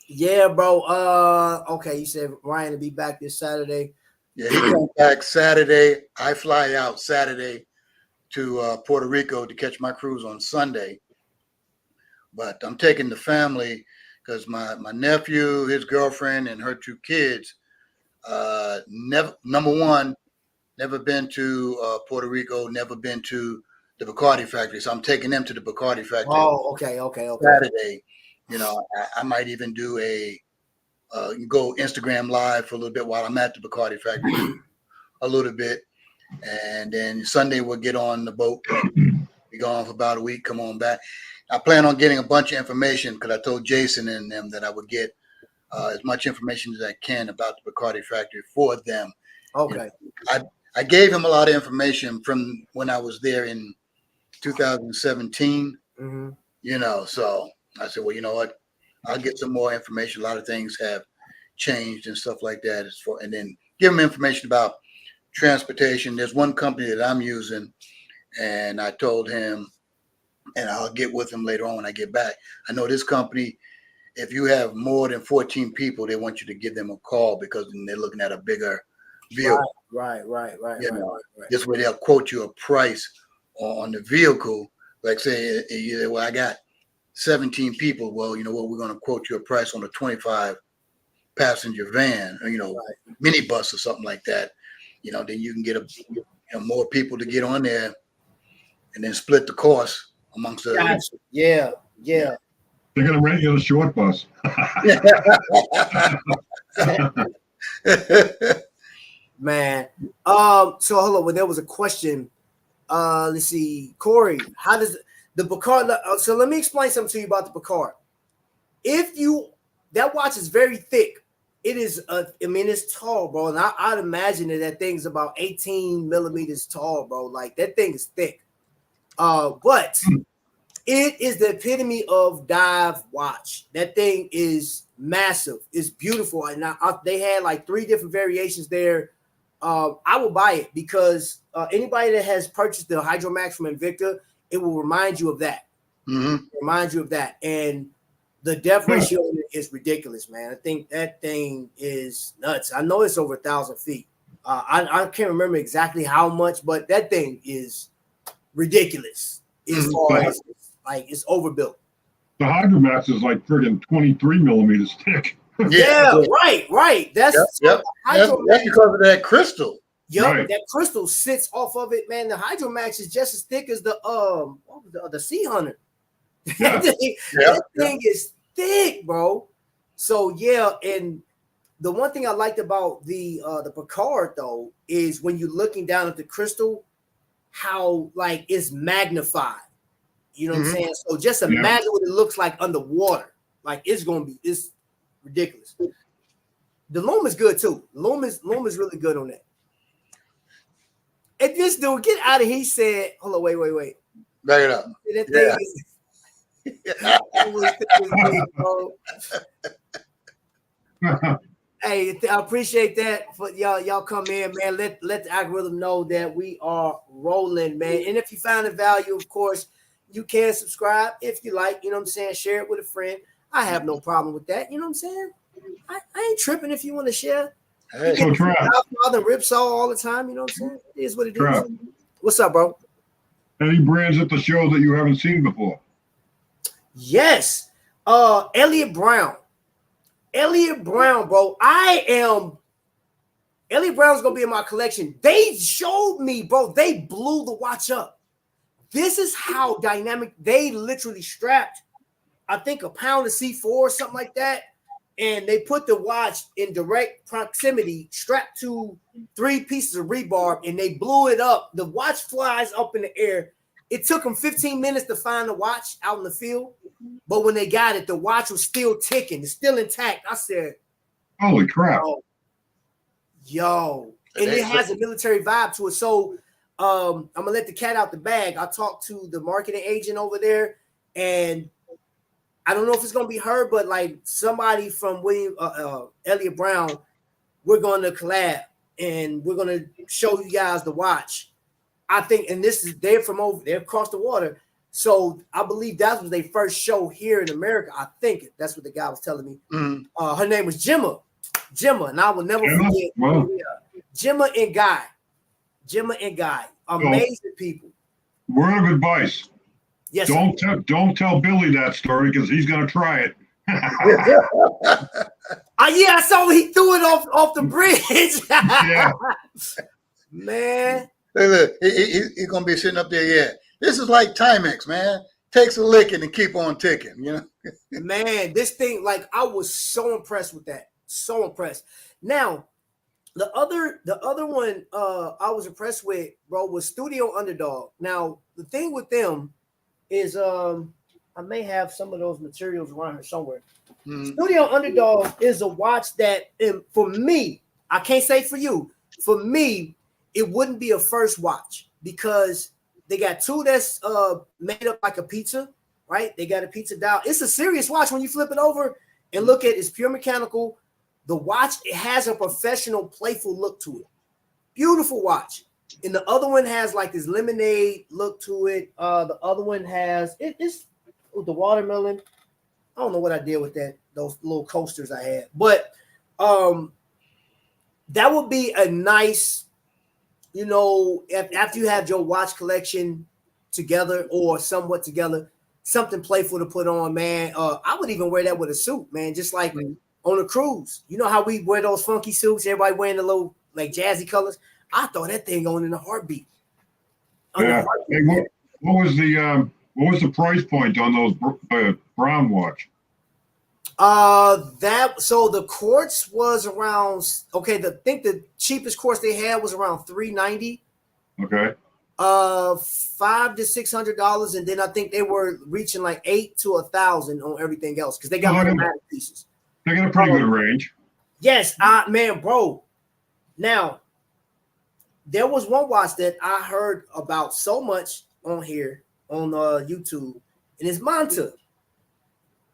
Yeah, bro. Okay, you said Ryan to be back this Saturday. Yeah, he comes back Saturday. I fly out Saturday to Puerto Rico to catch my cruise on Sunday. But I'm taking the family because my nephew, his girlfriend, and her 2 kids, never been to Puerto Rico, never been to the Bacardi factory. So I'm taking them to the Bacardi factory. Oh, okay. Saturday. I might even do go Instagram live for a little bit while I'm at the Bacardi factory a little bit. And then Sunday we'll get on the boat. Be gone for about a week, come on back. I plan on getting a bunch of information because I told Jason and them that I would get as much information as I can about the Bacardi factory for them. Okay. I gave him a lot of information from when I was there in 2017. So I said, well, you know what? I'll get some more information. A lot of things have changed and stuff like that. And then give them information about transportation. There's one company that I'm using, and I told him, and I'll get with him later on when I get back. I know this company, if you have more than 14 people, they want you to give them a call because then they're looking at a bigger vehicle. Right. This way they'll quote you a price on the vehicle. Like say, well, I got 17 people. Well, you know what? We're going to quote you a price on a 25 passenger van, or, minibus or something like that. Then you can get more people to get on there, and then split the cost amongst the. Gotcha. Yeah. They're gonna rent you a short bus. Man. So hold on. Well, there was a question. Let's see, Corey. How does the Picard? So let me explain something to you about the Picard. That watch is very thick. It is. It's tall, bro, and I'd imagine that thing's about 18 millimeters tall, bro. Like that thing is thick. But it is the epitome of dive watch. That thing is massive. It's beautiful, and they had like 3 different variations there. I will buy it because anybody that has purchased the Hydromax from Invicta, it will remind you of that. Mm-hmm. Remind you of that, and the depth ratio is ridiculous, man. I think that thing is nuts. I know it's over 1,000 feet. I can't remember exactly how much, but that thing is ridiculous. As far as it's overbuilt. The Hydromax is like friggin' 23 millimeters thick. Yeah, right. That's that's because of that crystal. Yep, right. That crystal sits off of it, man. The Hydromax is just as thick as the Sea Hunter. Yeah. That thing is thick, bro. So yeah, and the one thing I liked about the Picard though is when you're looking down at the crystal, how like it's magnified. You know what I'm saying? So just imagine what it looks like underwater. Like it's ridiculous. The loom is good too. Loom is really good on that. And this dude, get out of here. He said, hold on, wait. Back it up. That thing is Hey, I appreciate that for y'all come in, man. Let the algorithm know that we are rolling, man. And if you found the value, of course, you can subscribe if you like. You know what I'm saying? Share it with a friend. I have no problem with that. You know what I'm saying? I ain't tripping if you want to share. Hey, So Godfather and Ripsaw all the time. You know what I'm saying? It is what it is. What's up, bro? Any brands at the show that you haven't seen before? Yes. Elliott Brown. Elliott Brown, bro. Elliott Brown's gonna be in my collection. They showed me, bro. They blew the watch up. This is how dynamic. They literally strapped, I think, a pound of C4 or something like that. And they put the watch in direct proximity, strapped to 3 pieces of rebar, and they blew it up. The watch flies up in the air. It took them 15 minutes to find the watch out in the field. But when they got it, the watch was still ticking. It's still intact. I said, holy crap. Yo. And it has a military vibe to it. So I'm going to let the cat out the bag. I talked to the marketing agent over there, and I don't know if it's going to be her, but like somebody from Elliott Brown, we're going to collab, and we're going to show you guys the watch. I think, and they're from over there across the water. So I believe that was their first show here in America. I think that's what the guy was telling me. Mm-hmm. Her name was Gemma, and I will never forget. Wow. Gemma and Guy, amazing people. Word of advice. Yes. Don't tell Billy that story because he's gonna try it. I saw he threw it off the bridge. Yeah. Man. Look, he's gonna be sitting up there. Yeah, this is like Timex, man. Takes a licking and keep on ticking. You know, man. This thing, like, I was so impressed with that. So impressed. Now, the other one I was impressed with, bro, was Studio Underdog. Now, the thing with them is, I may have some of those materials around here somewhere. Studio Underdog is a watch that, for me, I can't say for you. For me, it wouldn't be a first watch because they got 2 that's made up like a pizza, right? They got a pizza dial. It's a serious watch when you flip it over and look at it's pure mechanical. The watch, it has a professional, playful look to it. Beautiful watch. And the other one has like this lemonade look to it. The other one has it's with the watermelon. I don't know what I did with those little coasters I had, but that would be a nice, after you have your watch collection together or somewhat together, something playful to put on, man. I would even wear that with a suit, man, just like on a cruise. You know how we wear those funky suits, everybody wearing the little like jazzy colors. I throw that thing on in a heartbeat. Yeah. Hey, what was the price point on those Brown watch? So the quartz was around I think the cheapest quartz they had was around $390. Okay. $500 to $600, and then I think they were reaching like $800 to $1,000 on everything else because they got automatic pieces. They got a pretty good range. Yes, man, bro. Now, there was one watch that I heard about so much on here on YouTube, and it's Manta.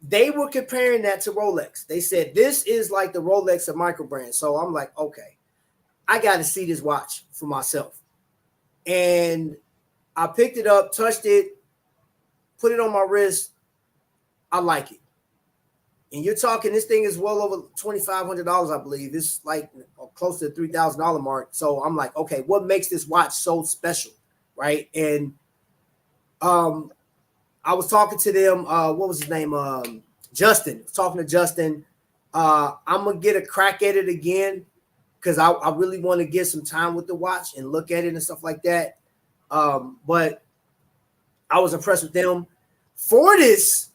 They were comparing that to Rolex. They said this is like the Rolex of micro brands. So I'm like, okay, I got to see this watch for myself. And I picked it up, touched it, put it on my wrist. I like it. And you're talking, this thing is well over $2,500, I believe. It's like close to the $3,000 mark. So I'm like, okay, what makes this watch so special, right? And I was talking to them. What was his name? Justin. I was talking to Justin. I'm gonna get a crack at it again because I really want to get some time with the watch and look at it and stuff like that. But I was impressed with them. Fortis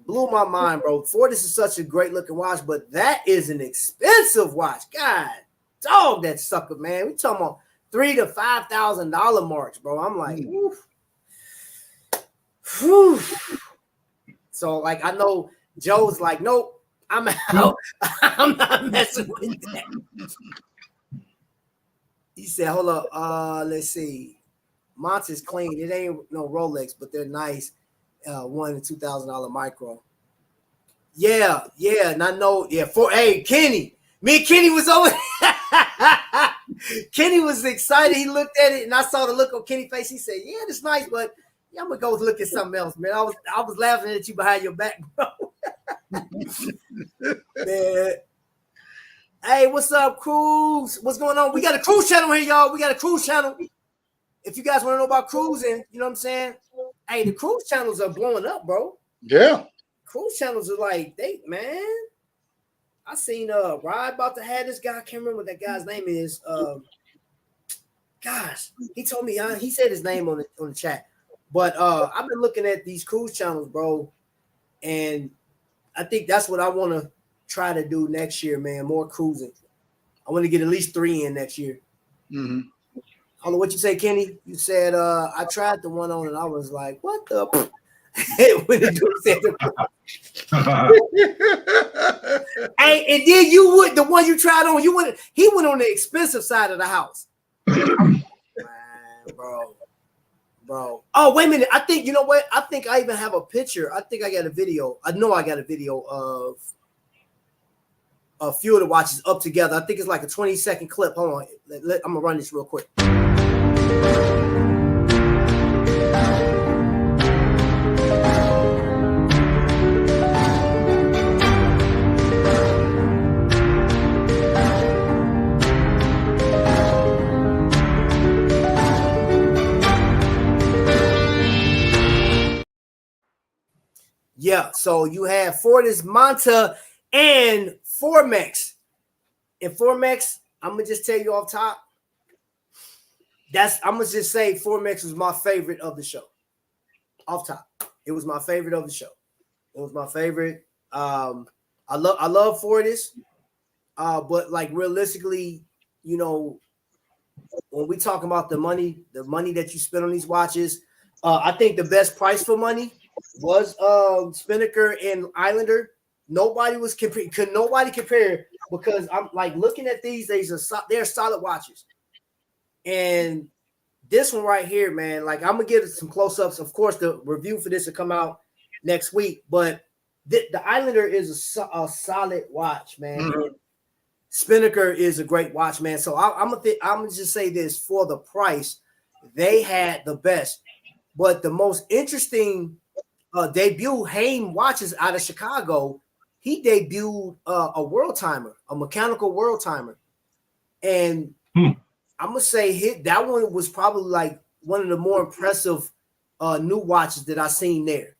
blew my mind, bro. Fortis is such a great looking watch, but that is an expensive watch. God, dog, that sucker, man. We talking about $3,000 to $5,000 marks, bro. I'm like, oof. Whew. So, like, I know Joe's like, nope, I'm out. I'm not messing with that. He said, hold up, let's see. Monta's clean. It ain't no Rolex, but they're nice. $1,000 to $2,000 micro. Yeah. And I know, hey, Kenny. Me and Kenny was over. Kenny was excited. He looked at it, and I saw the look on Kenny's face. He said, yeah, it's nice, but I'm gonna go look at something else, man. I was laughing at you behind your back, bro. Man. Hey, what's up, Cruise? What's going on? We got a cruise channel here, y'all. We got a cruise channel. If you guys want to know about cruising, you know what I'm saying? Hey, the cruise channels are blowing up, bro. Yeah. Cruise channels are like, man. I seen Rod about to have this guy. I can't remember what that guy's name is. Gosh, he told me he said his name on the chat. But I've been looking at these cruise channels, bro, and I think that's what I want to try to do next year, man. More cruising. I want to get at least 3 in next year. Mm-hmm. I don't know what you say, Kenny. You said I tried the one on and I was like, what the? When the dude said hey, and then you would the one you tried on. He went on the expensive side of the house, man, bro. Oh, wait a minute. I think, you know what? I think I even have a picture. I think I got a video. I know I got a video of a few of the watches up together. I think it's like a 20-second clip. Hold on. I'm going to run this real quick. Yeah, so you have Fortis, Manta, and Formex. And Formex, I'm gonna just tell you off top. I'm gonna just say Formex was my favorite of the show. Off top, it was my favorite of the show. It was my favorite. I love Fortis, but like realistically, you know, when we talk about the money that you spend on these watches, I think the best price for money was Spinnaker and Islander. Nobody compare because I'm like looking at these. They're solid watches, and this one right here, man. Like I'm gonna give it some close ups. Of course, the review for this will come out next week, but The Islander is a solid watch, man. Mhm. Spinnaker is a great watch, man. So I'm gonna just say this: for the price, they had the best. But the most interesting debut, Haim watches out of Chicago. He debuted a world timer, a mechanical world timer, and I'm gonna say that one was probably like one of the more impressive new watches that I seen there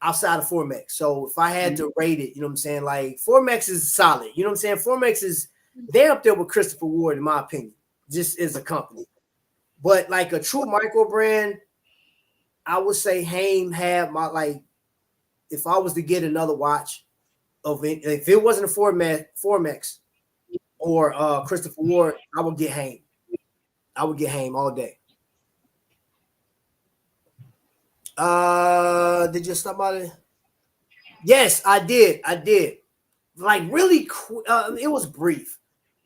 outside of Formex. So if I had to rate it, you know what I'm saying, like Formex is solid. You know what I'm saying? Formex is they're up there with Christopher Ward, in my opinion, just as a company. But like a true micro brand, I would say Haim had my like. If I was to get another watch of it, if it wasn't a Formex or Christopher Ward, I would get Haim. I would get Haim all day. Did you stop by there? Yes, I did. Like really, it was brief.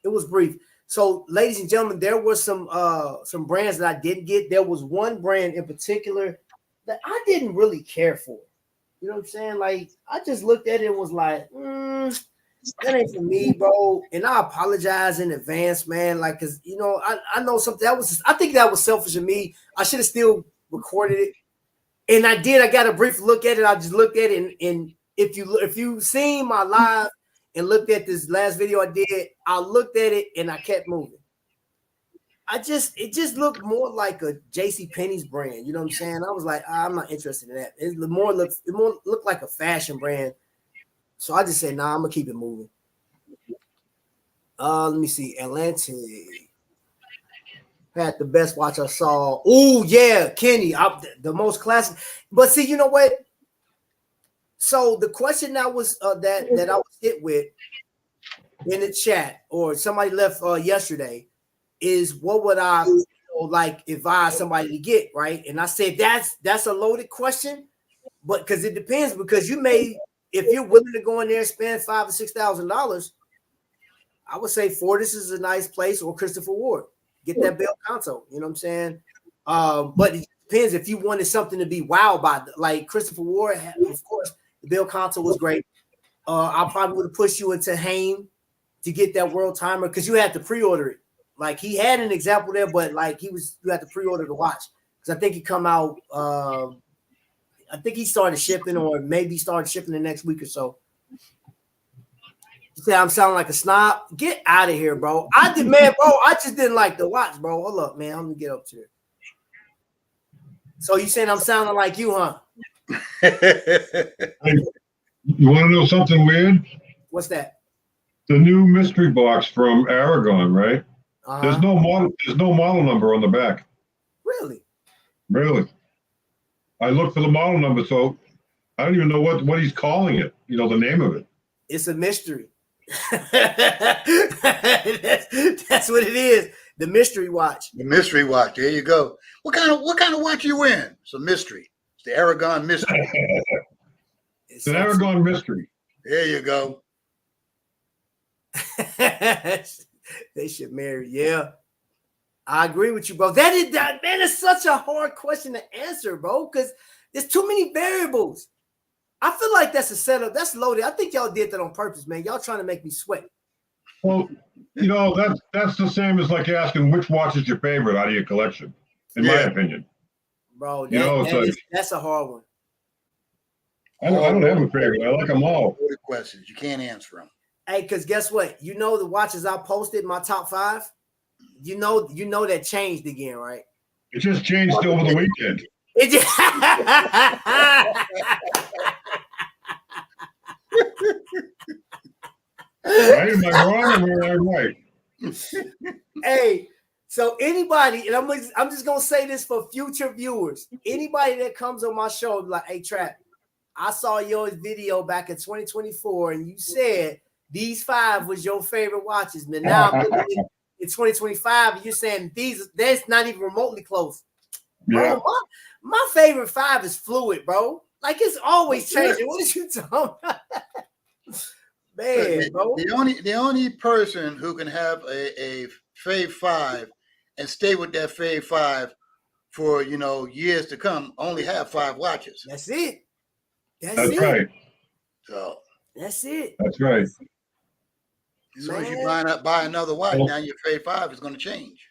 It was brief. So, ladies and gentlemen, there were some brands that I didn't get. There was one brand in particular that I didn't really care for. You know what I'm saying? Like, I just looked at it and was like, that ain't for me, bro. And I apologize in advance, man. Like, cause you know, I know something I think that was selfish of me. I should have still recorded it. And I did. I got a brief look at it. I just looked at it, and if you seen my live and looked at this last video I did, I looked at it and I kept moving. It just looked more like a JCPenney's brand. You know what I'm saying? I was like, I'm not interested in that. It more looked like a fashion brand. So I just said, nah, I'm gonna keep it moving. Let me see. Atlantic had the best watch I saw. Oh yeah, Kenny, the most classic. But see, you know what? So the question that was that I was hit with in the chat, or somebody left yesterday, is what would I like advise somebody to get, right? And I said that's a loaded question, but because it depends, because you may, if you're willing to go in there and spend $5,000 or $6,000, I would say Fortis is a nice place, or Christopher Ward. Get that Bel Canto, you know what I'm saying? But it depends if you wanted something to be wowed by, like Christopher Ward, of course, the Bel Canto was great. I probably would have pushed you into Haim to get that world timer, because you had to pre-order it. Like, he had an example there, but like you had to pre-order the watch, because I think he come out. I think he started shipping, or maybe started shipping the next week or so. You say I'm sounding like a snob? Get out of here, bro. I just didn't like the watch, bro. Hold up, man. Let me get up to it. So you saying I'm sounding like you, huh? Hey, you want to know something weird? What's that? The new mystery box from Aragon, right? Uh-huh. There's no model number on the back. Really? Really? I looked for the model number, so I don't even know what he's calling it. You know, the name of it. It's a mystery. that's what it is. The mystery watch. The mystery watch. There you go. What kind of watch you wearing? It's a mystery. It's the Aragon mystery. It's an Aragon mystery. There you go. They should marry. Yeah, I agree with you, bro. That man is such a hard question to answer, bro, because there's too many variables. I feel like that's a setup. That's loaded. I think y'all did that on purpose, man. Y'all trying to make me sweat. Well, you know, that's the same as like asking which watch is your favorite out of your collection, in my opinion. Bro, that's a hard one. I don't have a favorite. I like them all. The questions. You can't answer them. Hey, because guess what? You know the watches I posted, my top 5, you know that changed again, right? It just changed over the weekend. It just Right? Am I wrong or am I right? Hey, so anybody, and I'm just gonna say this for future viewers. Anybody that comes on my show, like, hey, Trap, I saw your video back in 2024, and you said these 5 was your favorite watches. Man, now I'm looking in 2025, and you're saying that's not even remotely close. Yeah. Bro, my favorite 5 is fluid, bro. Like, it's always changing. What is you talking about? Man, bro. The only person who can have a Fave 5 and stay with that Fave 5 for, years to come only have 5 watches. That's it. That's right. So that's it. That's right. as soon as you buy another watch, Well, now your Fave 5 is going to change.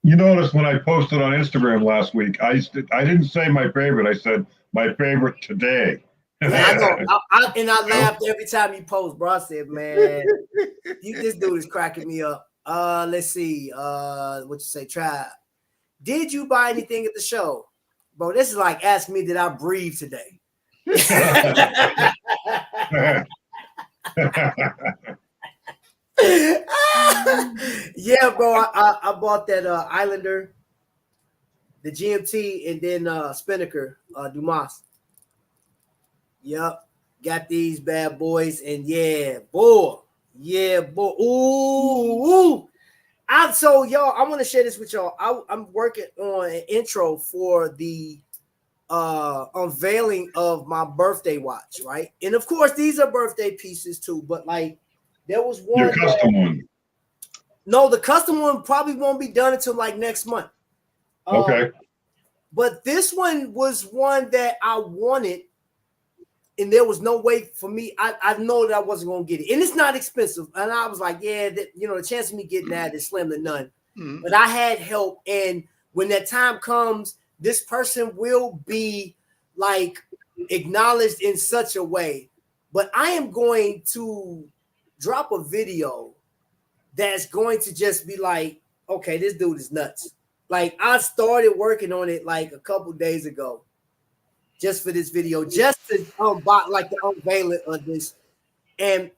You notice when I posted on Instagram last week, I didn't say my favorite. I said my favorite today. Yeah, I know. I laughed every time you post, bro. I said, man, this dude is cracking me up. Let's see. What you say, Tribe? Did you buy anything at the show? Bro, this is like asking me, did I breathe today? Yeah, bro. I bought that Islander, the GMT, and then Spinnaker, Dumas. Yep. Got these bad boys, and yeah, boy. Ooh. So y'all, I want to share this with y'all. I'm working on an intro for the unveiling of my birthday watch, right? And of course, these are birthday pieces too, but like there was one. Your custom one. No, the custom one probably won't be done until like next month. Okay. But this one was one that I wanted, and there was no way for me. I know that I wasn't going to get it, and it's not expensive. And I was like, yeah, the chance of me getting that is slim to none. Mm-hmm. But I had help, and when that time comes, this person will be like acknowledged in such a way. But I am going to drop a video that's going to just be like, okay, this dude is nuts. Like I started working on it like a couple days ago, just for this video, just to the unveiling of this. And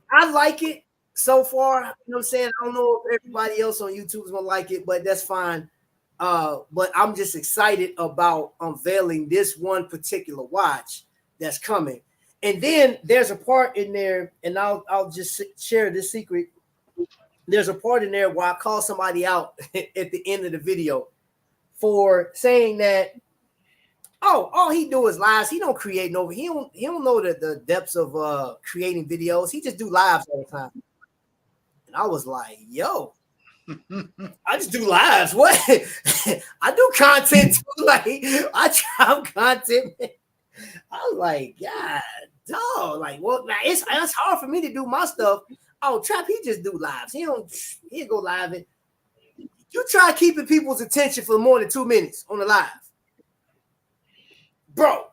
I like it so far. You know what I'm saying? I don't know if everybody else on YouTube is gonna like it, but that's fine. But I'm just excited about unveiling this one particular watch that's coming. And then there's a part in there, and I'll just share this secret. There's a part in there where I call somebody out at the end of the video for saying that, oh, all he do is lives. He don't create no. He don't know the depths of creating videos. He just do lives all the time. And I was like, yo, I just do lives. What? I do content too. Like I drop content. I was like, God, dog. Like, well, now it's hard for me to do my stuff. Oh, Trap, he just do lives. He'll go live. And you try keeping people's attention for more than 2 minutes on the live. Bro,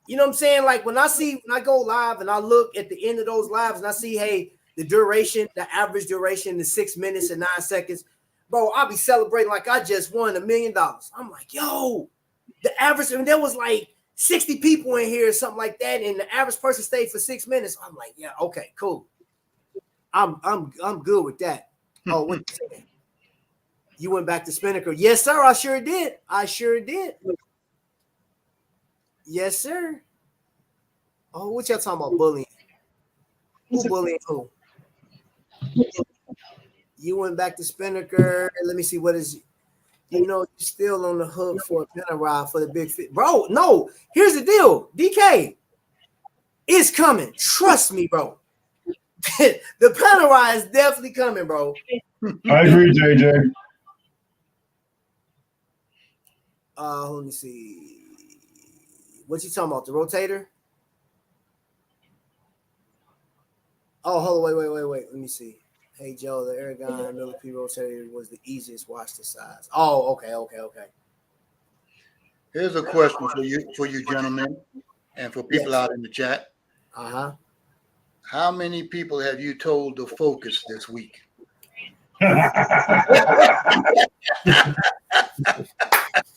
you know what I'm saying? Like when I go live and I look at the end of those lives and I see, hey, the average duration is 6 minutes and 9 seconds. Bro, I'll be celebrating like I just won $1 million. I'm like, yo, the average, and there was like 60 people in here or something like that, and the average person stayed for 6 minutes. I'm like, yeah, okay, cool. I'm good with that. Oh, what you saying? You went back to Spinnaker? Yes, sir. I sure did. Yes, sir. Oh, what y'all talking about? Bullying? Who bullying who? You went back to Spinnaker. Let me see. What is? You're still on the hook for a Panerai for the big fit, bro. No, here's the deal. DK, it's coming. Trust me, bro. The Panerai is definitely coming, bro. I agree, JJ. Let me see. What you talking about? The rotator? Oh, hold on. Wait. Let me see. Hey, Joe, the Aragon Millipede rotator was the easiest watch to size. Oh, okay. Here's a question for you gentlemen, and for people out in the chat. Uh-huh. How many people have you told to focus this week? A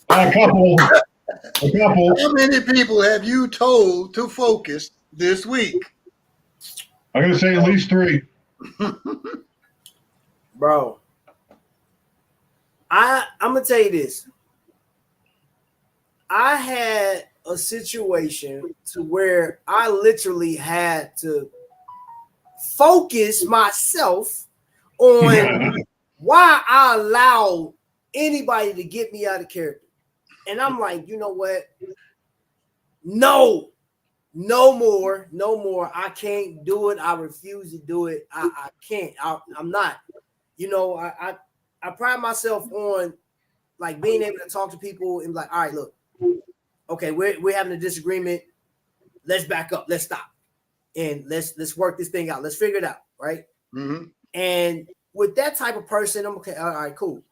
couple. How many people have you told to focus this week? I'm going to say at least 3. Bro, I'm going to tell you this. I had a situation to where I literally had to focus myself on why I allowed anybody to get me out of character. And I'm like, you know what? No more. I can't do it. I refuse to do it. I can't. I'm not. I pride myself on like being able to talk to people and like, all right, look, okay, we're having a disagreement. let's back up, let's stop, and let's work this thing out. Let's figure it out, right? Mm-hmm. And with that type of person, I'm okay. All right, cool.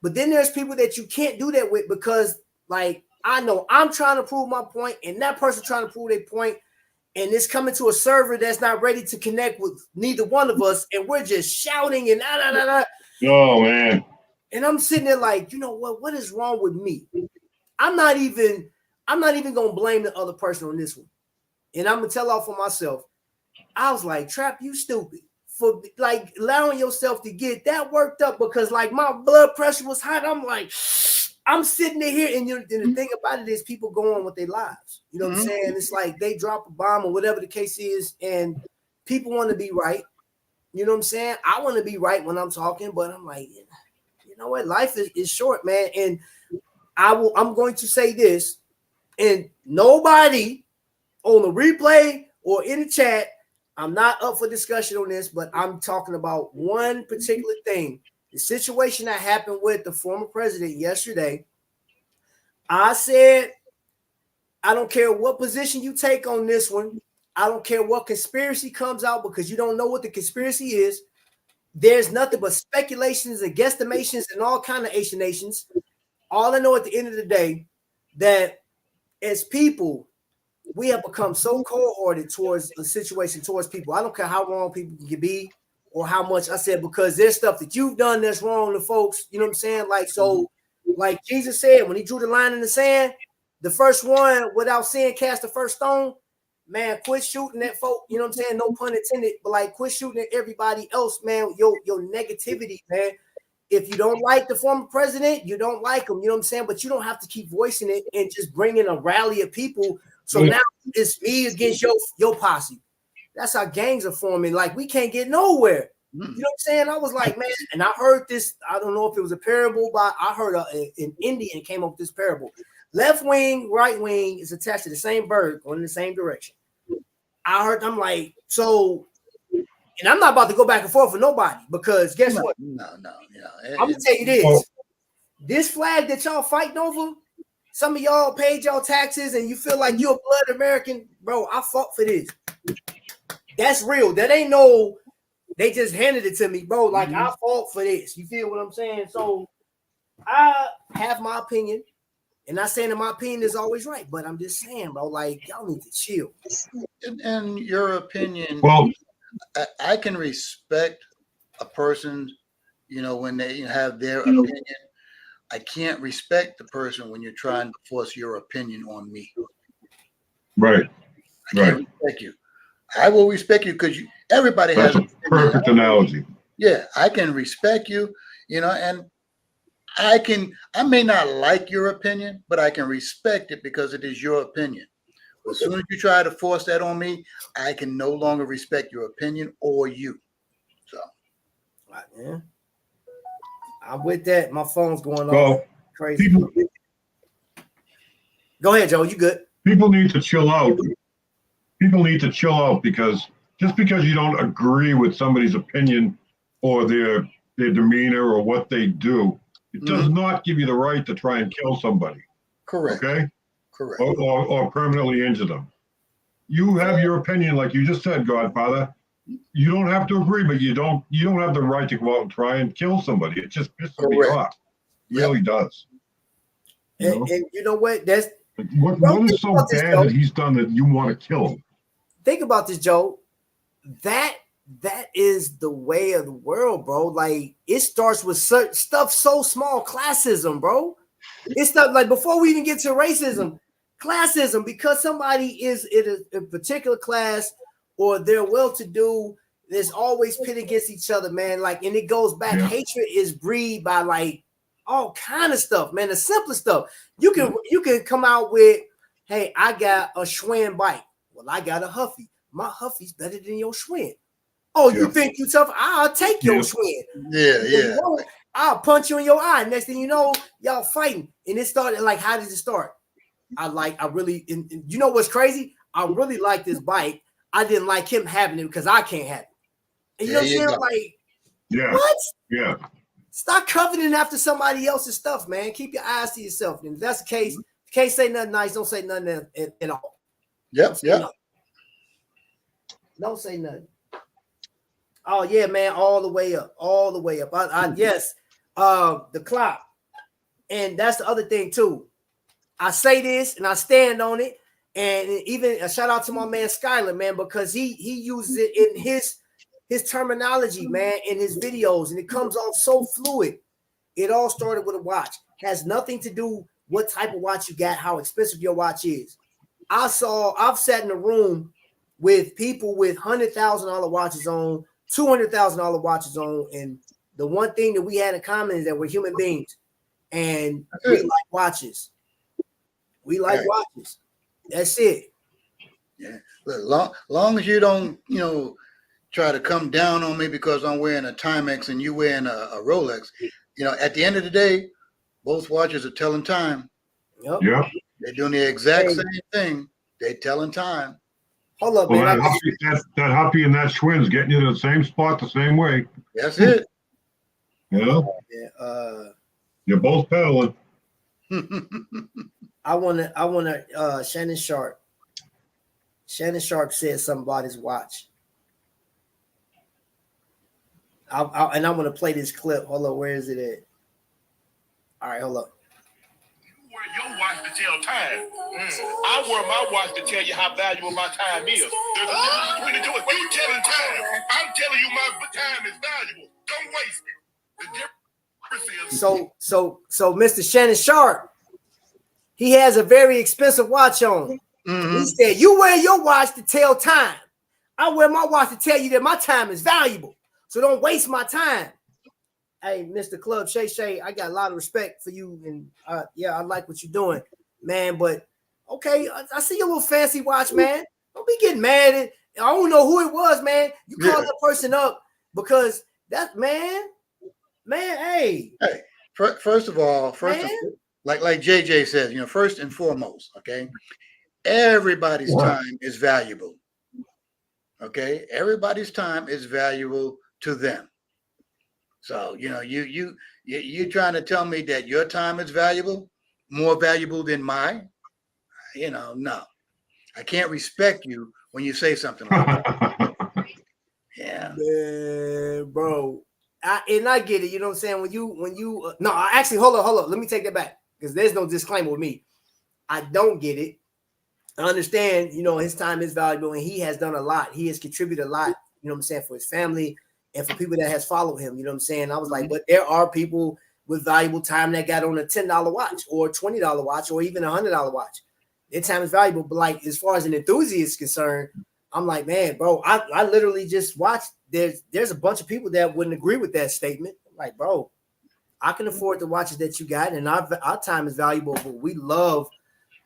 But then there's people that you can't do that with because, like, I know I'm trying to prove my point, and that person trying to prove their point, and it's coming to a server that's not ready to connect with neither one of us, and we're just shouting and Oh man. And I'm sitting there like, you know what? What is wrong with me? I'm not even gonna blame the other person on this one. And I'm gonna tell off on myself. I was like, Trap, you stupid for like allowing yourself to get that worked up because like my blood pressure was hot. I'm like, I'm sitting there here, and the thing about it is people go on with their lives. You know what I'm saying? It's like they drop a bomb or whatever the case is, and people want to be right. You know what I'm saying? I want to be right when I'm talking, but I'm like, you know what? Life is short, man. And I'm going to say this, and nobody on the replay or in the chat, I'm not up for discussion on this, but I'm talking about one particular thing. The situation that happened with the former president yesterday. I said, I don't care what position you take on this one. I don't care what conspiracy comes out because you don't know what the conspiracy is. There's nothing but speculations and guesstimations and all kind of nations. All I know at the end of the day, that as people, we have become so cold-hearted towards a situation, towards people. I don't care how wrong people can be or how much I said, because there's stuff that you've done that's wrong to folks. You know what I'm saying? Like, so, like Jesus said, when he drew the line in the sand, the first one without sin cast the first stone. Man, quit shooting at folk. You know what I'm saying? No pun intended, but like quit shooting at everybody else, man. Your negativity, man. If you don't like the former president, you don't like him. You know what I'm saying? But you don't have to keep voicing it and just bringing a rally of people. So now it's me against your posse. That's how gangs are forming. Like we can't get nowhere. You know what I'm saying? I was like, man, and I heard this. I don't know if it was a parable, but I heard an Indian came up with this parable. Left wing, right wing is attached to the same bird going in the same direction. I'm like, so, and I'm not about to go back and forth with nobody because guess what? No. I'm gonna tell you this. This flag that y'all fighting over, some of y'all paid y'all taxes and you feel like you're a blood American, bro. I fought for this. That's real. That ain't no, they just handed it to me, bro. Like I fought for this. You feel what I'm saying? So I have my opinion. And not saying that my opinion is always right, but I'm just saying, bro, like y'all need to chill. In your opinion, Well, I can respect a person, you know, when they have their opinion. I can't respect the person when you're trying to force your opinion on me. right. I can't respect you. I will respect you because everybody That's has a perfect analogy. Yeah, I can respect you, you know, and I may not like your opinion, but I can respect it because it is your opinion. As soon as you try to force that on me, I can no longer respect your opinion or you. So, right, man. I'm with that. My phone's going Well, off crazy. Go ahead, Joe. You good? People need to chill out. People need to chill out because just because you don't agree with somebody's opinion or their demeanor or what they do, it does not give you the right to try and kill somebody. correct. Okay? Correct. Or permanently injure them. You have your opinion, like you just said, Godfather. You don't have to agree, but you don't have the right to go out and try and kill somebody. It just pisses me off. It really does. And you know what? That's what is so bad that he's done that you want to kill him? Think about this, Joe. That is the way of the world, bro. Like it starts with certain stuff so small, classism, bro. It's not like before we even get to racism, classism, because somebody is in a particular class or they're well-to-do, there's always pit against each other, man. Like, and it goes back. Yeah. Hatred is breed by like all kind of stuff, man. The simplest stuff. You can come out with, hey, I got a Schwinn bike. Well, I got a Huffy. My Huffy's better than your Schwinn. Oh, you think you tough? I'll take your Schwinn. Yeah. I'll punch you in your eye. Next thing you know, y'all fighting. And it started like, how did it start? You know what's crazy? I really like this bike. I didn't like him having it because I can't have it. And you know what I'm saying? Like, what? Yeah. Stop coveting after somebody else's stuff, man. Keep your eyes to yourself. And if that's the case, you can't say nothing nice. Don't say nothing at all. Yep. Don't say nothing. Oh yeah, man, all the way up. Yes, the clock, and that's the other thing too. I say this and I stand on it, and even a shout out to my man Skyler, man, because he uses it in his terminology, man, in his videos, and it comes off so fluid. It all started with a watch. Has nothing to do what type of watch you got, how expensive your watch is. I've sat in a room with people with $100,000 watches on, $200,000 watches on, and the one thing that we had in common is that we're human beings, and we like watches. We like watches. That's it. Yeah. Look, long as you don't, try to come down on me because I'm wearing a Timex and you wearing a Rolex. At the end of the day, both watches are telling time. Yep. They're doing the exact same thing. They're telling time. Hold up, Well, man. that Huppy and that Schwinn's getting you to the same spot the same way. That's it. Yeah. You're both pedaling. I wanna Shannon Sharp. Shannon Sharp said something about his watch. And I'm gonna play this clip. Hold on, where is it at? All right, hold up. You wear your watch to tell time. I wear my watch to tell you how valuable my time is. There's a difference between the two. You telling time. I'm telling you my time is valuable. Don't waste it. The difference is So Mr. Shannon Sharp, he has a very expensive watch on. Mm-hmm. He said, "You wear your watch to tell time. I wear my watch to tell you that my time is valuable. So don't waste my time." Hey, Mr. Club Shay, I got a lot of respect for you, and I like what you're doing, man. But okay, I see your little fancy watch, man. Don't be getting mad at. I don't know who it was, man. You called that person up because that man. Hey. First of all, like JJ says, first and foremost, okay, everybody's time is valuable. Okay, everybody's time is valuable to them. So you trying to tell me that your time is valuable, more valuable than mine? No, I can't respect you when you say something like that. Yeah, bro. I get it. You know what I'm saying? When you no, actually, hold up. Let me take that back because there's no disclaimer with me. I don't get it. I understand, his time is valuable and he has done a lot. He has contributed a lot, you know what I'm saying, for his family and for people that has followed him. You know what I'm saying? I was like, but there are people with valuable time that got on a $10 watch or $20 watch or even $100 watch. Their time is valuable. But like, as far as an enthusiast is concerned, I'm like, man, bro, I literally just watched. There's a bunch of people that wouldn't agree with that statement. I'm like, bro, I can afford the watches that you got, and our time is valuable, but we love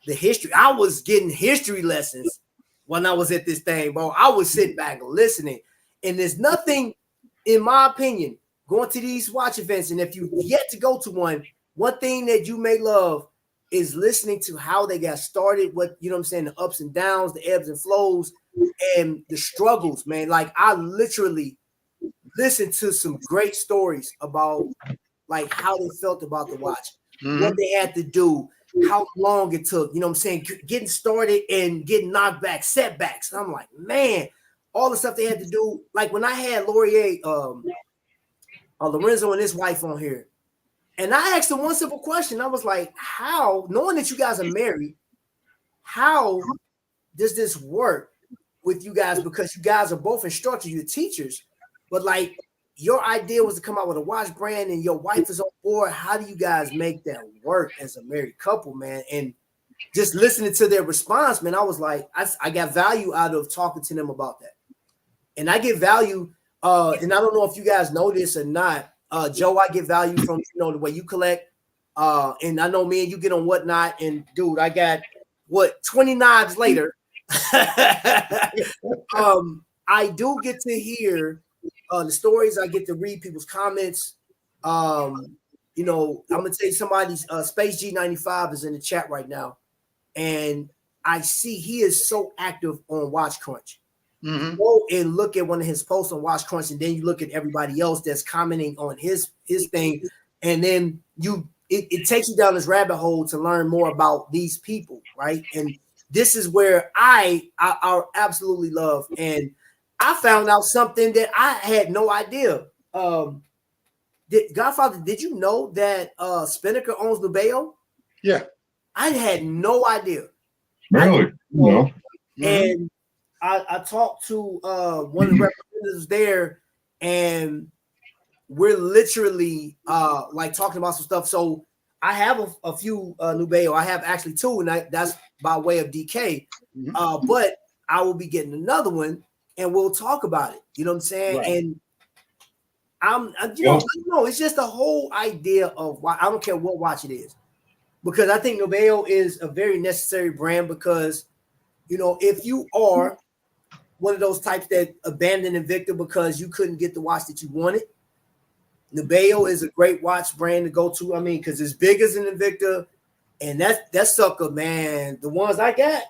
the history. I was getting history lessons when I was at this thing, bro. I was sitting back listening, and there's nothing, in my opinion, going to these watch events, and if you've yet to go to one thing that you may love is listening to how they got started, what, you know what I'm saying, the ups and downs, the ebbs and flows, and the struggles, man. Like, I literally listened to some great stories about like how they felt about the watch, what they had to do, how long it took, you know what I'm saying, getting started and getting knocked back, setbacks. And I'm like, man, all the stuff they had to do. Like when I had Laurier, Lorenzo and his wife on here, and I asked them one simple question. I was like, how, knowing that you guys are married, how does this work with you guys? Because you guys are both instructors, you're teachers, but like your idea was to come out with a watch brand and your wife is on board. How do you guys make that work as a married couple, man? And just listening to their response, man, I was like, I got value out of talking to them about that. And I get value, and I don't know if you guys know this or not, Joe, I get value from, the way you collect. And I know me and you get on Whatnot, and dude, I got 20 knives later. I do get to hear the stories. I get to read people's comments. I'm gonna tell you somebody's Space G95 is in the chat right now, and I see he is so active on Watch Crunch. Mm-hmm. Go and look at one of his posts on Watch Crunch, and then you look at everybody else that's commenting on his thing, and then it takes you down this rabbit hole to learn more about these people, right? And this is where I absolutely love. And I found out something that I had no idea. Godfather, did you know that Spinnaker owns Nubeo? Yeah. I had no idea. Really? No. And I talked to one of the representatives there, and we're literally like talking about some stuff. So I have a few Nubeo. I have actually 2, and that's by way of DK. But I will be getting another one, and we'll talk about it. You know what I'm saying? Right. And you know, it's just the whole idea of why I don't care what watch it is, because I think Nubeo is a very necessary brand, because, you know, if you are one of those types that abandoned Invicta because you couldn't get the watch that you wanted, Nubeo is a great watch brand to go to. I mean, because it's big as an Invicta, and that sucker, man, the ones I got,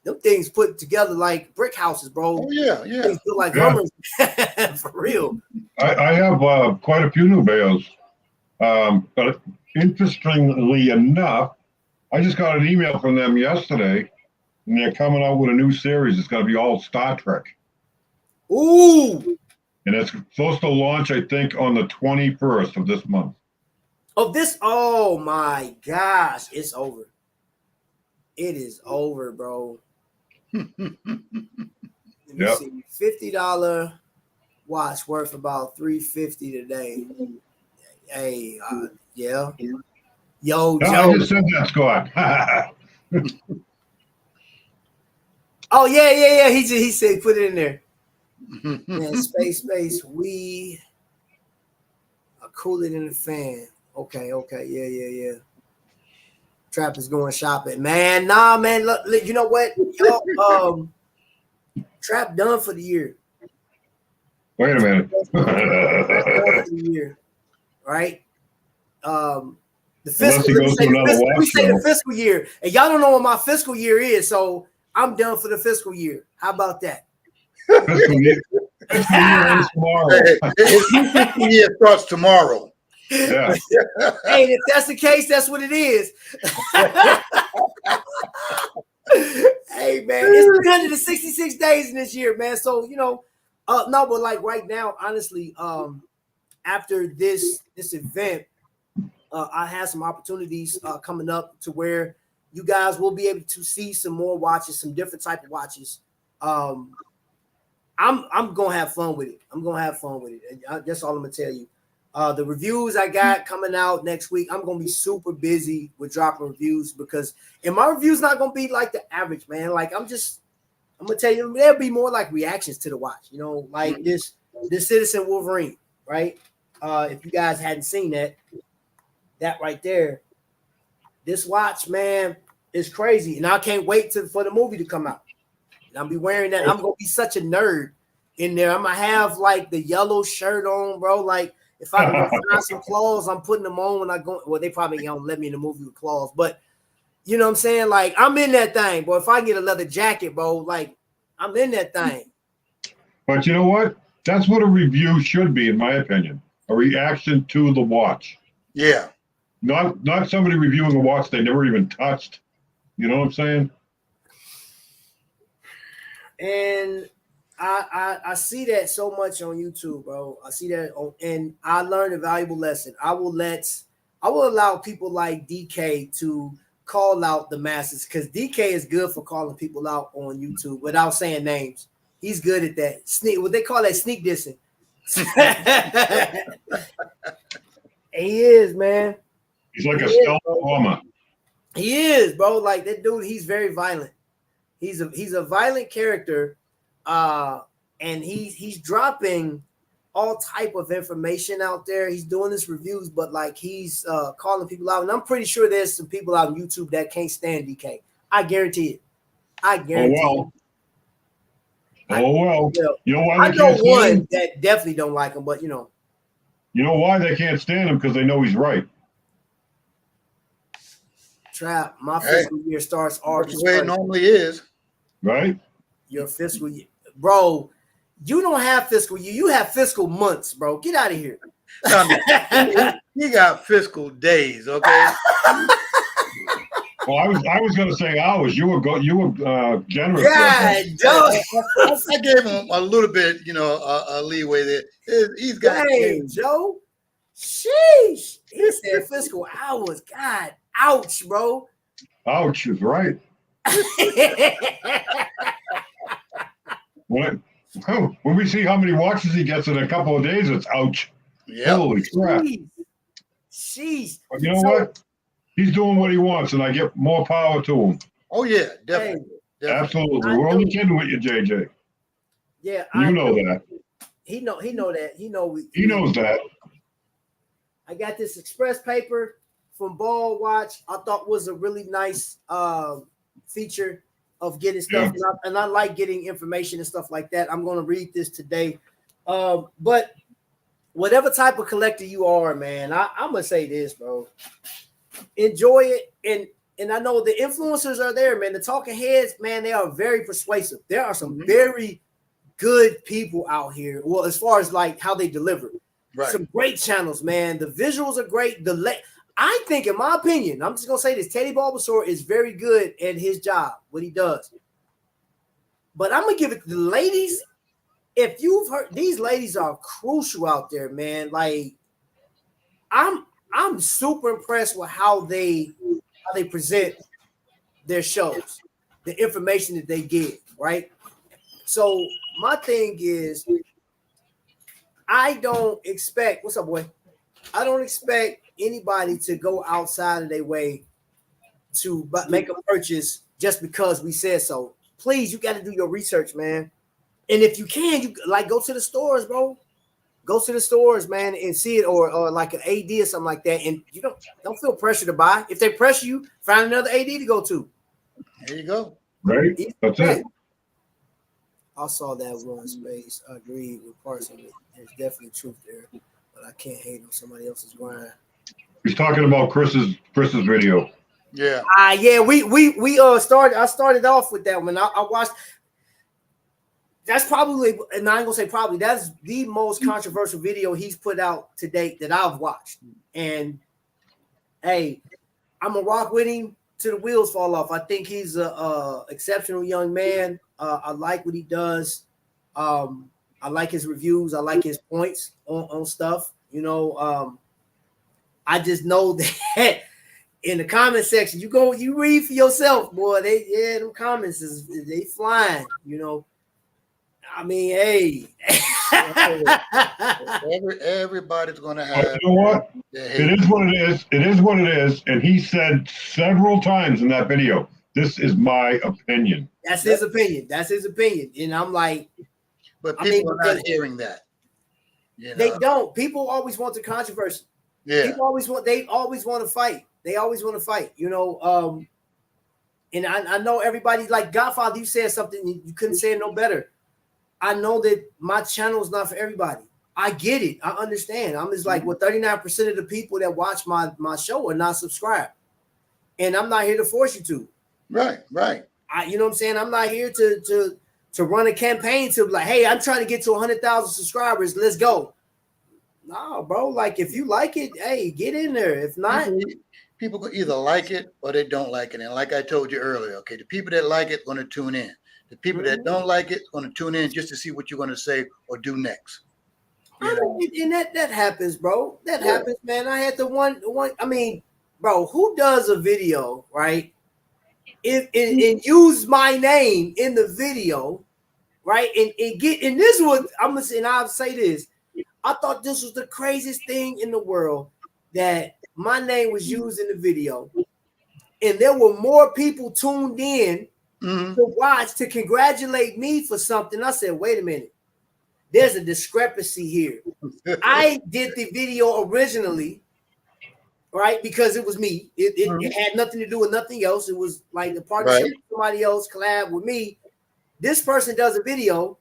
them things put together like brick houses, bro. Oh yeah. Things feel like hammers. For real. I have quite a few Nubeos, but interestingly enough, I just got an email from them yesterday, and they're coming out with a new series. It's going to be all Star Trek. Ooh. And it's supposed to launch, I think, on the 21st of this month. Oh my gosh, it's over. It is over, bro. Let me see. $50 watch worth about $350 today. Hey, yeah. Yo, No, Joe. I just said that, Scott. Oh, yeah. He said put it in there. Man, space. We are cooler than a fan. Okay. Yeah. Trap is going shopping. Man, nah, man. Look, you know what? Yo, Trap done for the year. Wait a minute. Done for the year, right? The fiscal, let me say the fiscal year. And y'all don't know what my fiscal year is, so I'm done for the fiscal year. How about that? Fiscal year ends tomorrow. His new fiscal year starts tomorrow. Yeah. Hey, if that's the case, that's what it is. Hey, man, it's 366 days in this year, man. So, you know, no, but like right now, honestly, after this event, I have some opportunities coming up to where you guys will be able to see some more watches, some different type of watches. I'm gonna have fun with it. That's all I'm gonna tell you. The reviews I got coming out next week, I'm gonna be super busy with dropping reviews, and my reviews not gonna be like the average, man. Like I'm gonna tell you, there'll be more like reactions to the watch, you know, like this Citizen Wolverine, right? If you guys hadn't seen that right there, this watch, man, is crazy, and I can't wait for the movie to come out. And I'll be wearing that. I'm gonna be such a nerd in there. I'm gonna have like the yellow shirt on, bro. Like if I can find some claws, I'm putting them on when I go. Well, they probably don't let me in the movie with claws, but you know what I'm saying? Like I'm in that thing, bro. If I get a leather jacket, bro, like I'm in that thing. But you know what? That's what a review should be, in my opinion. A reaction to the watch. Yeah. Not somebody reviewing a watch they never even touched. You know what I'm saying? And I see that so much on YouTube, bro. I see that and I learned a valuable lesson. I will allow people like DK to call out the masses, because DK is good for calling people out on YouTube without saying names. He's good at that. What they call that, sneak dissing. He is, man. He's like a stealth bomber. He is, bro. Like that dude, he's very violent. He's a violent character, and he's dropping all type of information out there. He's doing his reviews, but like he's calling people out. And I'm pretty sure there's some people out on YouTube that can't stand DK. I guarantee it. I guarantee it. Oh well. You know why I know one that definitely don't like him, but you know. You know why they can't stand him? Because they know he's right. Trap, my fiscal year starts August. That's the way it normally is. Right? Your fiscal year. Bro, you don't have fiscal year. You have fiscal months, bro. Get out of here. He got fiscal days, okay? Well, I was going to say hours. You were generous. God, dog. I gave him a little bit, a leeway there. He's got Dang, Joe. Sheesh. He said fiscal hours. God, ouch, bro. Ouch is right. When we see how many watches he gets in a couple of days, it's ouch. Yeah. Holy crap. Sheesh. But you know what? He's doing what he wants, and I give more power to him. Oh, yeah, definitely. Absolutely. We're only kidding with you, JJ. Yeah. You know that. He know that. He knows that. I got this express paper from Ball Watch. I thought was a really nice feature of getting stuff, and I like getting information and stuff like that. I'm going to read this today. But whatever type of collector you are, man, I'm gonna say this, bro. Enjoy it, and I know the influencers are there, man. The talking heads, man, they are very persuasive. There are some very good people out here. Well, as far as like how they deliver, some great channels, man. The visuals are great. I think, in my opinion, I'm just gonna say this: Teddy Bulbasaur is very good at his job, what he does. But I'm gonna give it to the ladies. If you've heard, these ladies are crucial out there, man. Like, I'm super impressed with how they present their shows, the information that they give, right? So my thing is, I don't expect, what's up, boy? I don't expect anybody to go outside of their way to make a purchase just because we said so. Please, you got to do your research, man. And if you can, you like go to the stores, bro. Go to the stores, man, and see it, or like an AD or something like that. And you don't feel pressure to buy. If they pressure you, find another AD to go to. There you go. Right? That's it. I saw that one space. I agree with parts of it. There's definitely truth there, but I can't hate on somebody else's grind. He's talking about Chris's video. Yeah. Yeah. We started. I started off with that one. I watched. That's probably, and I ain't gonna say probably, that's the most controversial video he's put out to date that I've watched. And hey, I'm gonna rock with him till the wheels fall off. I think he's a exceptional young man. I like what he does. I like his reviews. I like his points on stuff. I just know that in the comment section, you read for yourself, boy. Them comments they flying. I mean, hey. Everybody's going to have. You know what? It is what it is. It is what it is. And he said several times in that video, this is my opinion. That's his opinion. That's his opinion. And I'm like. But people are not hearing that. They don't. People always want the controversy. Yeah. They always want to fight. They always want to fight. And I know everybody, like Godfather, you said something, you couldn't say it no better. I know that my channel is not for everybody. I get it. I understand. I'm just like, 39% of the people that watch my show are not subscribed. And I'm not here to force you to. Right. You know what I'm saying? I'm not here to run a campaign to be like, hey, I'm trying to get to 100,000 subscribers. Let's go. No, bro. Like, if you like it, hey, get in there. If not, people either like it or they don't like it. And like I told you earlier, okay, the people that like it are going to tune in. The people that don't like it are going to tune in just to see what you're going to say or do next. And that happens, bro. That happens, man. I had the one. I mean, bro, who does a video, right? And use my name in the video, right? And this one, I'll say this. I thought this was the craziest thing in the world that my name was used in the video, and there were more people tuned in to watch to congratulate me for something. I said, wait a minute, there's a discrepancy here. I did the video originally, right? Because it was me. It had nothing to do with nothing else. It was like a partnership with somebody else, collab with me. This person does a video,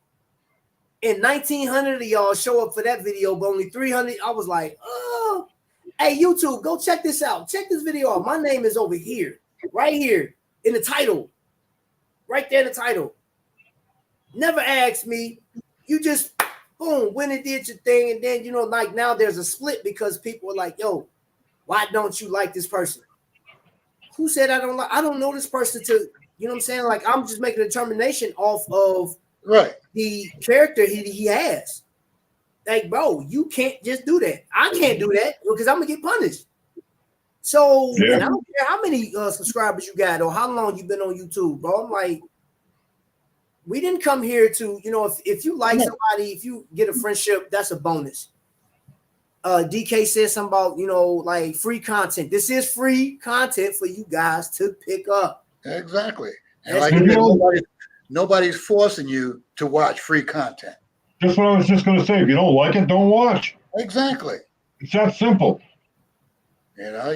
and 1,900 of y'all show up for that video, but only 300. I was like, oh, hey, YouTube, go check this out. Check this video out. My name is over here, right here in the title. Right there in the title. Never asked me. You just, boom, went and did your thing. And then, like now there's a split because people are like, yo, why don't you like this person? Who said I don't like? I don't know this person to, you know what I'm saying? Like, I'm just making a determination off of the character he has. Like, bro, you can't just do that. I can't do that because I'm gonna get punished. So, and I don't care how many subscribers you got or how long you've been on YouTube, bro. I'm like, we didn't come here to, you know, if you like somebody, if you get a friendship, that's a bonus. DK said something about, you know, like free content. This is free content for you guys to pick up. Exactly. And like nobody's forcing you to watch free content. Just what I was just going to say. If you don't like it, don't watch. Exactly. It's that simple. You know,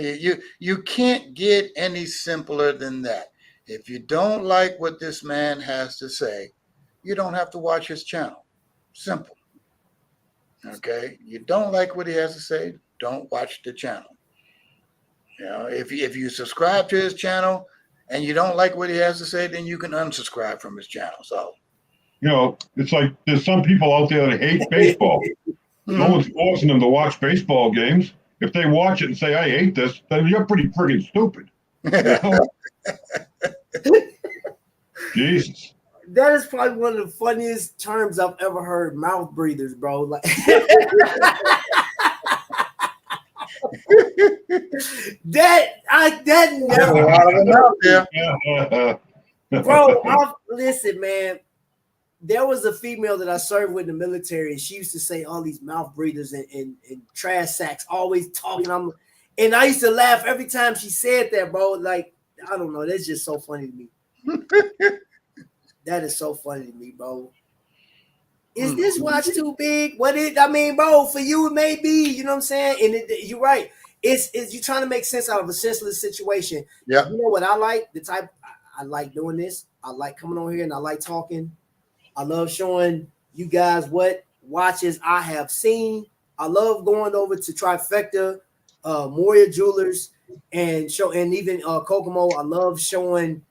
you can't get any simpler than that. If you don't like what this man has to say, you don't have to watch his channel. Simple. Okay? You don't like what he has to say, don't watch the channel. You know, if you subscribe to his channel and you don't like what he has to say, then you can unsubscribe from his channel. So, you know, it's like there's some people out there that hate baseball. No one's forcing them to watch baseball games. If they watch it and say, I hate this, then you're pretty friggin' stupid. You know? Jesus. That is probably one of the funniest terms I've ever heard. Mouth breathers, bro. Like that never. Bro, listen, man. There was a female that I served with in the military, and she used to say all these mouth breathers and trash sacks, always talking. And I used to laugh every time she said that, bro. Like, I don't know. That's just so funny to me. That is so funny to me, bro. Is this watch too big? I mean, bro, for you it may be, you know what I'm saying? And you're right. It's you trying to make sense out of a senseless situation. Yeah. You know what I like? I like doing this. I like coming on here and I like talking. I love showing you guys what watches I have seen. I love going over to Trifecta, Moria Jewelers, and even Kokomo. I love showing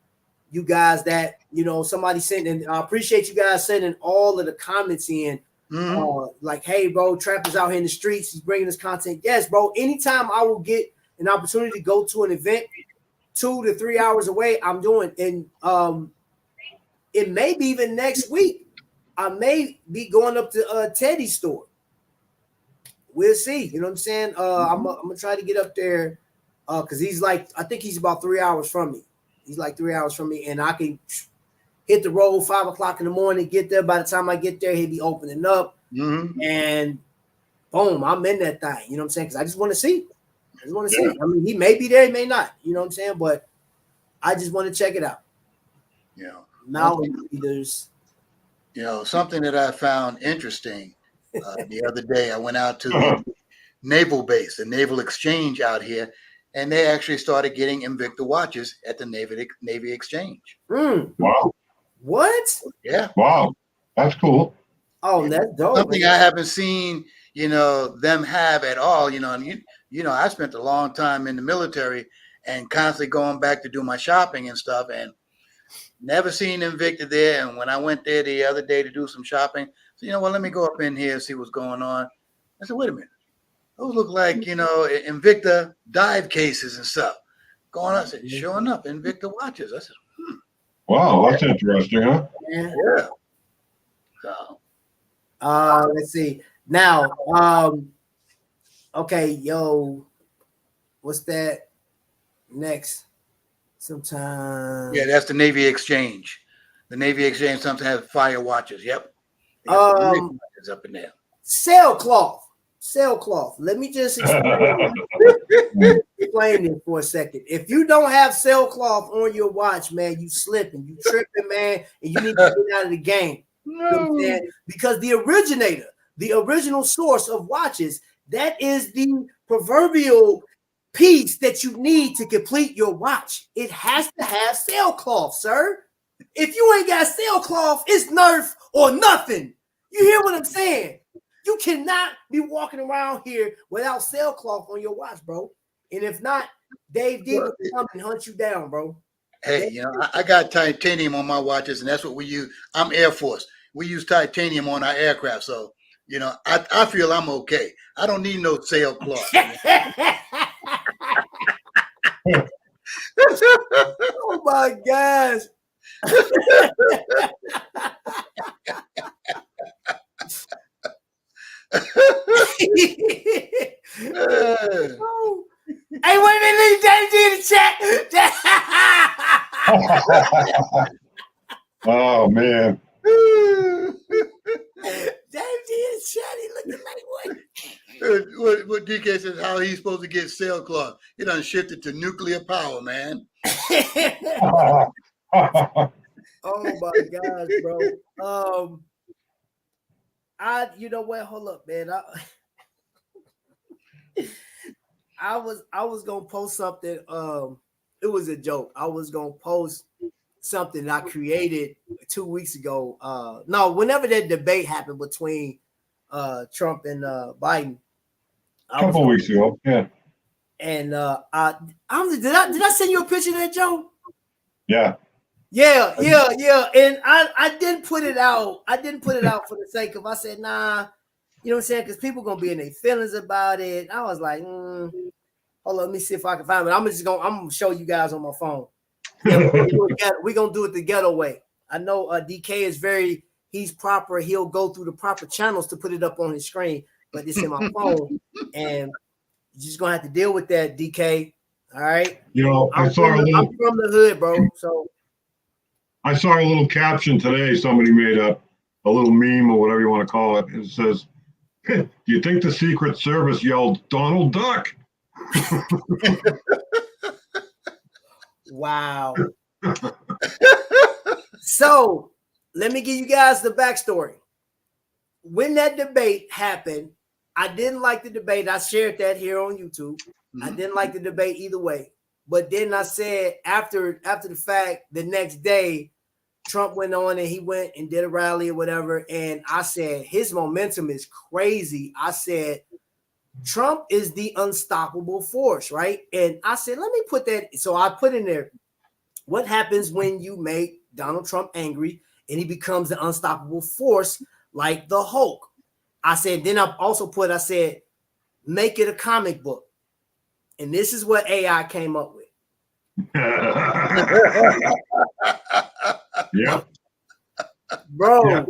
you guys that, you know, somebody sent, and I appreciate you guys sending all of the comments in. Like, hey, bro, Trap is out here in the streets. He's bringing us content. Yes, bro. Anytime I will get an opportunity to go to an event 2 to 3 hours away, I'm doing. And it may be even next week. I may be going up to Teddy's store. We'll see. You know what I'm saying? I'm gonna try to get up there because he's like, I think he's about 3 hours from me. He's like 3 hours from me, and I can hit the road 5 o'clock in the morning, get there. By the time I get there, he'll be opening up, and boom, I'm in that thing. You know what I'm saying? Because I just want to see. I mean, he may be there, he may not. You know what I'm saying? But I just want to check it out. You know, now there's, you know, something that I found interesting the other day. I went out to the naval base, the Naval Exchange out here, and they actually started getting Invicta watches at the Navy Exchange. Wow. What? Yeah. Wow. That's cool. Oh, that's dope. Something I haven't seen, you know, them have at all. You know, and you know, I spent a long time in the military and constantly going back to do my shopping and stuff, and never seen Invicta there. And when I went there the other day to do some shopping, so you know, well, let me go up in here and see what's going on. I said, wait a minute. Those look like, you know, Invicta dive cases and stuff. Going on, I said, sure enough, Invicta watches. I said, wow, that's interesting, huh? Yeah. So, let's see. Now, okay, yo, what's that next? Sometime. Yeah, that's the Navy Exchange. The Navy Exchange sometimes has fire watches. Yep. Watches up in there. Sailcloth. Let me just explain it for a second. If you don't have sailcloth on your watch, man, you slipping, you tripping, man, and you need to get out of the game. You know what I'm saying? Because the original source of watches, that is the proverbial piece that you need to complete your watch. It has to have sailcloth, sir. If you ain't got sailcloth, it's Nerf or nothing. You hear what I'm saying? You cannot be walking around here without sailcloth on your watch, bro. And if not, Dave D will come and hunt you down, bro. Hey, you know, I got titanium on my watches, and that's what we use. I'm Air Force. We use titanium on our aircraft. So, you know, I feel I'm okay. I don't need no sailcloth. Oh my gosh. Oh. Hey, wait a minute, leave James D in the chat. Oh man. James D in the chat, he looking like what? What DK says, how he's supposed to get sailcloth. He done shifted to nuclear power, man. Oh my gosh, bro. You know what? Hold up, man. I was gonna post something. It was a joke. I was gonna post something I created 2 weeks ago. No, whenever that debate happened between Trump and Biden. A couple weeks ago, yeah. And did I send you a picture of that, Joe? Yeah. Yeah. And I didn't put it out. I didn't put it out for the sake of, I said, nah, you know what I'm saying? Because people gonna be in their feelings about it. I was like, hold on, let me see if I can find it. I'm gonna show you guys on my phone. We're gonna do it the ghetto way. I know DK is he's proper. He'll go through the proper channels to put it up on his screen, but it's in my phone, and you're just gonna have to deal with that, DK. All right. You know, I'm from the hood, bro. So I saw a little caption today. Somebody made a little meme or whatever you want to call it. It says, "Do you think the Secret Service yelled Donald Duck?" Wow. So let me give you guys the backstory. When that debate happened, I didn't like the debate. I shared that here on YouTube. Mm-hmm. I didn't like the debate either way. But then I said after the fact, the next day, Trump went on and he went and did a rally or whatever. And I said, his momentum is crazy. I said, Trump is the unstoppable force, right? And I said, let me put that. So I put in there, what happens when you make Donald Trump angry and he becomes the unstoppable force like the Hulk? I said, then I also I said, make it a comic book. And this is what AI came up with. Yeah. Bro,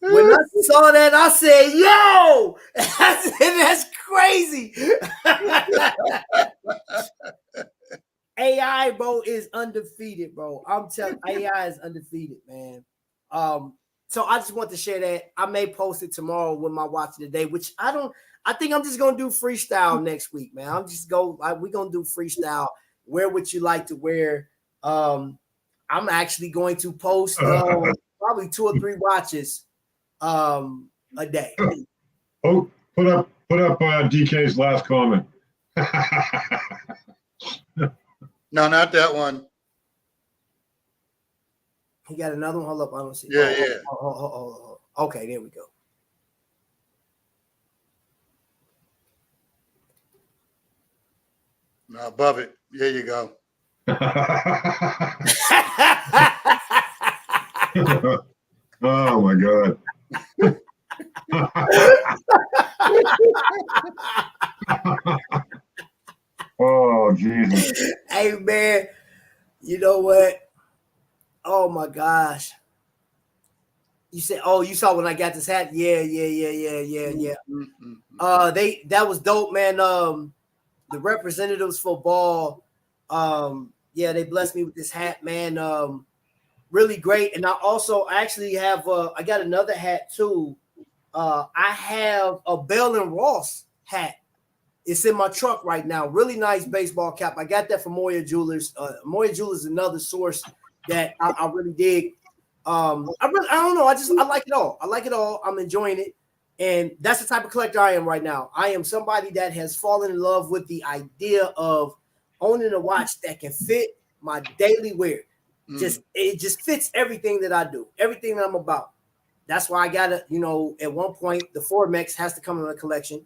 when I saw that, I said, yo, I said, that's crazy. AI, bro, is undefeated, bro. I'm telling you, AI is undefeated, man. So I just want to share that. I may post it tomorrow with my watch of the day, which I think I'm just gonna do freestyle next week, man. We're gonna do freestyle. Wear what you like to wear. I'm actually going to post probably 2 or 3 watches a day. Oh, put up DK's last comment. No, not that one. He got another one. Hold up, I don't see. Yeah. Oh. Okay, there we go. No, above it. There you go. Oh my God. Oh Jesus. Hey man, you know what? Oh my gosh. You said, oh, you saw when I got this hat? Yeah. Mm-hmm. That was dope, man. The representatives for ball, they blessed me with this hat, man. Really great. And I also actually have I got another hat too. I have a Bell and Ross hat. It's in my truck right now. Really nice baseball cap. I got that from Moya Jewelers. Moya Jewelers is another source that I really dig. I don't know. I like it all. I like it all. I'm enjoying it. And that's the type of collector I am right now. I am somebody that has fallen in love with the idea of owning a watch that can fit my daily wear. It just fits everything that I do, everything that I'm about. That's why I got to, at one point, the Formex has to come in my collection.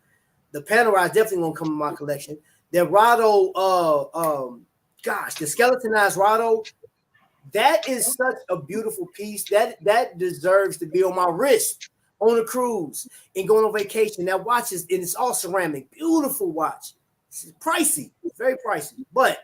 The Panerai definitely won't come in my collection. The Rado, the skeletonized Rado, that is such a beautiful piece. That deserves to be on my wrist on a cruise and going on vacation. That watch and it's all ceramic. Beautiful watch. It's pricey, very pricey. But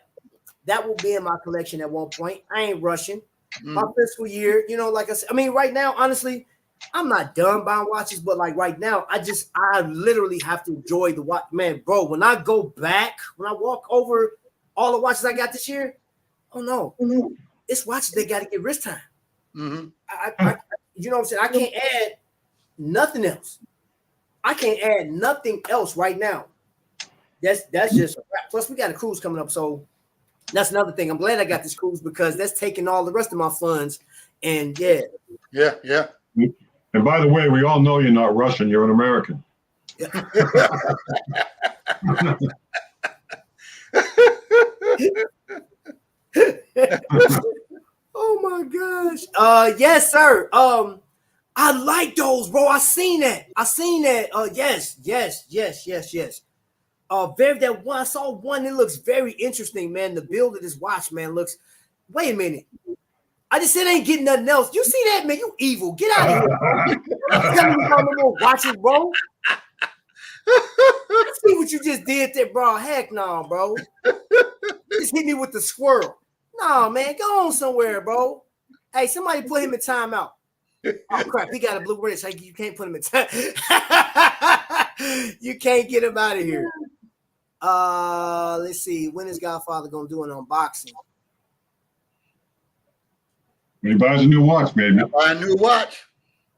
That will be in my collection at one point. I ain't rushing. My fiscal year, you know, like I said, I mean, right now, honestly, I'm not done buying watches, but like right now, I literally have to enjoy the watch. Man, bro, when I go back, when I walk over all the watches I got this year, oh no, it's watches they got to get wrist time. I you know what I'm saying? I can't add nothing else. I can't add nothing else right now. That's just a wrap. Plus, we got a cruise coming up, so that's another thing. I'm glad I got this cruise because that's taking all the rest of my funds. And yeah. And by the way, we all know you're not Russian. You're an American. Oh my gosh. Yes, sir. I like those, bro. I seen that. Yes. That one I saw one. It looks very interesting, man. The build of this watch, man, looks. Wait a minute. I just said I ain't getting nothing else. You see that, man? You evil. Get out of here. Tell me I'm gonna watch it, bro. See what you just did there, bro. Heck no, bro. Just hit me with the squirrel. No, man. Go on somewhere, bro. Hey, somebody put him in timeout. Oh crap, he got a blue wrist. You can't put him in time. You can't get him out of here. Let's see. When is Godfather gonna do an unboxing? When he buys a new watch, maybe. Buy a new watch.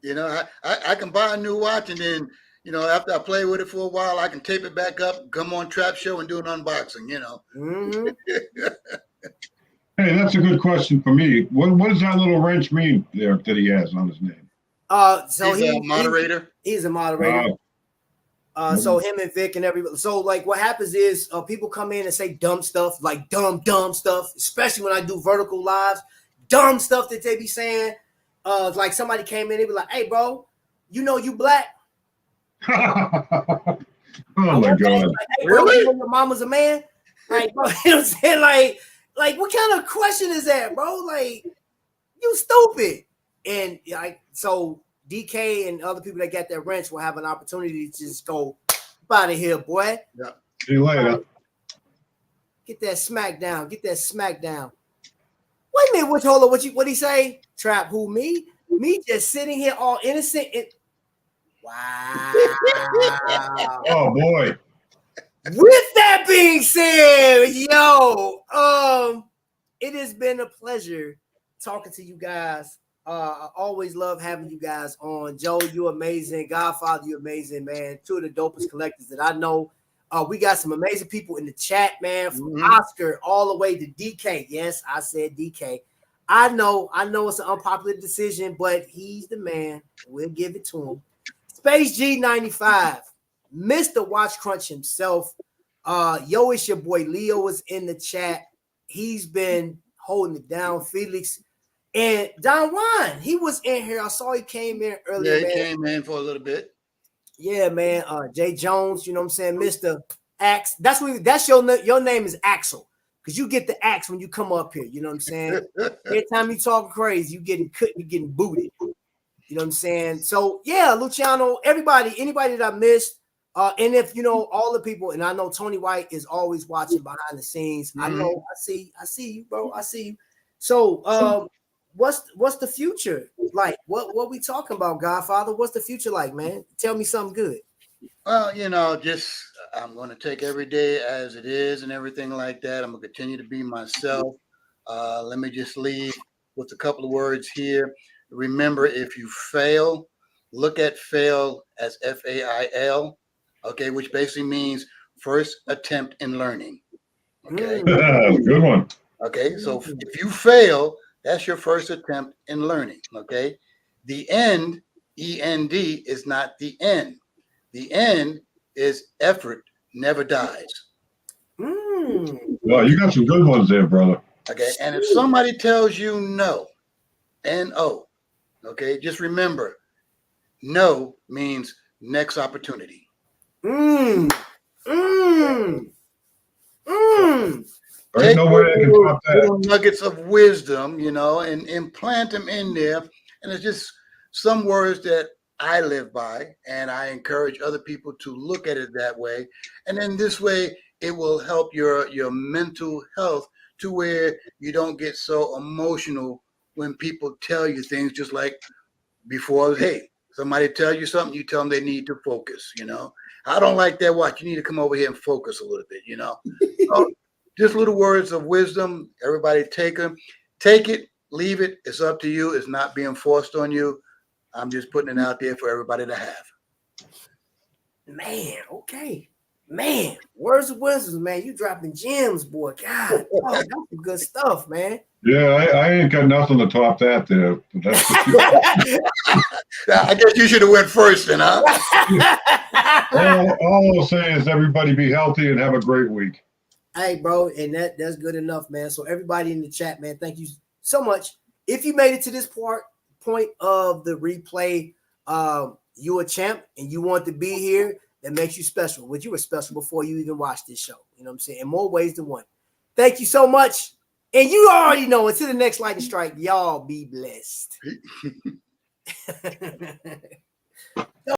You know, I can buy a new watch, and then, you know, after I play with it for a while, I can tape it back up, come on Trap Show and do an unboxing, you know. Hey, that's a good question for me. What does that little wrench mean there that he has on his name? So he's a moderator. He's a moderator. So him and Vic and everybody. So like what happens is people come in and say dumb stuff, like dumb stuff, especially when I do vertical lives. Dumb stuff that they be saying. Like somebody came in, they be like, "Hey, bro, you know you black." Oh my God! Like, hey, bro, you know your mama's a man. Like, bro, you know what I'm saying? Like, what kind of question is that, bro? Like, you stupid. And like, so DK and other people that got that wrench will have an opportunity to just go out of here, boy. Yeah. See you later. Get that smack down. Get that smack down. Wait a minute, hold on. What he say? Trap who, me? Me just sitting here all innocent and wow. Oh boy. With that being said, it has been a pleasure talking to you guys. I always love having you guys on. Joe, you amazing. Godfather, you amazing, man. Two of the dopest collectors that I know. We got some amazing people in the chat, man, from Oscar all the way to DK. Yes, I said DK. I know it's an unpopular decision, but he's the man. We'll give it to him. Space G95, Mr. Watch Crunch himself. It's your boy Leo is in the chat. He's been holding it down. Felix and Don Juan, he was in here. I saw he came in earlier. Yeah, he came in for a little bit. Yeah, man. Jay Jones, you know what I'm saying? Mr. Axe. That's your name is Axel. Because you get the axe when you come up here. You know what I'm saying? Every time you talk crazy, you getting cut, you getting booted. You know what I'm saying? So yeah, Luciano, anybody that I missed, and if you know all the people, and I know Tony White is always watching behind the scenes. I know, I see you, bro. I see you. So what's the future like? What we talking about, Godfather? What's the future like, man? Tell me something good. Well, you know, just I'm going to take every day as it is and everything like that. I'm going to continue to be myself. Let me just leave with a couple of words here. Remember, if you fail, look at fail as FAIL, okay, which basically means first attempt in learning. Okay. Good one. Okay, so if you fail, that's your first attempt in learning. Okay. The end, END, is not the end. The end is effort never dies. Well, you got some good ones there, brother. Okay. And if somebody tells you no, N-O, okay, just remember, no means next opportunity. There's no way I can top that. Little nuggets of wisdom, you know, and implant them in there. And it's just some words that I live by, and I encourage other people to look at it that way. And then this way, it will help your mental health to where you don't get so emotional when people tell you things. Just like before, hey, somebody tell you something, you tell them they need to focus. I don't like that watch. You need to come over here and focus a little bit. So, just little words of wisdom. Everybody take them. Take it, leave it. It's up to you. It's not being forced on you. I'm just putting it out there for everybody to have. Man, okay. Man, words of wisdom, man. You dropping gems, boy. God, that's some good stuff, man. Yeah, I ain't got nothing to top that there. I guess you should have went first then, huh? all I'll say is everybody be healthy and have a great week. Hey, bro, and that's good enough, man. So everybody in the chat, man, thank you so much. If you made it to this point of the replay, you a champ and you want to be here, that makes you special. But you were special before you even watched this show. You know what I'm saying? In more ways than one. Thank you so much. And you already know, until the next lightning strike, y'all be blessed.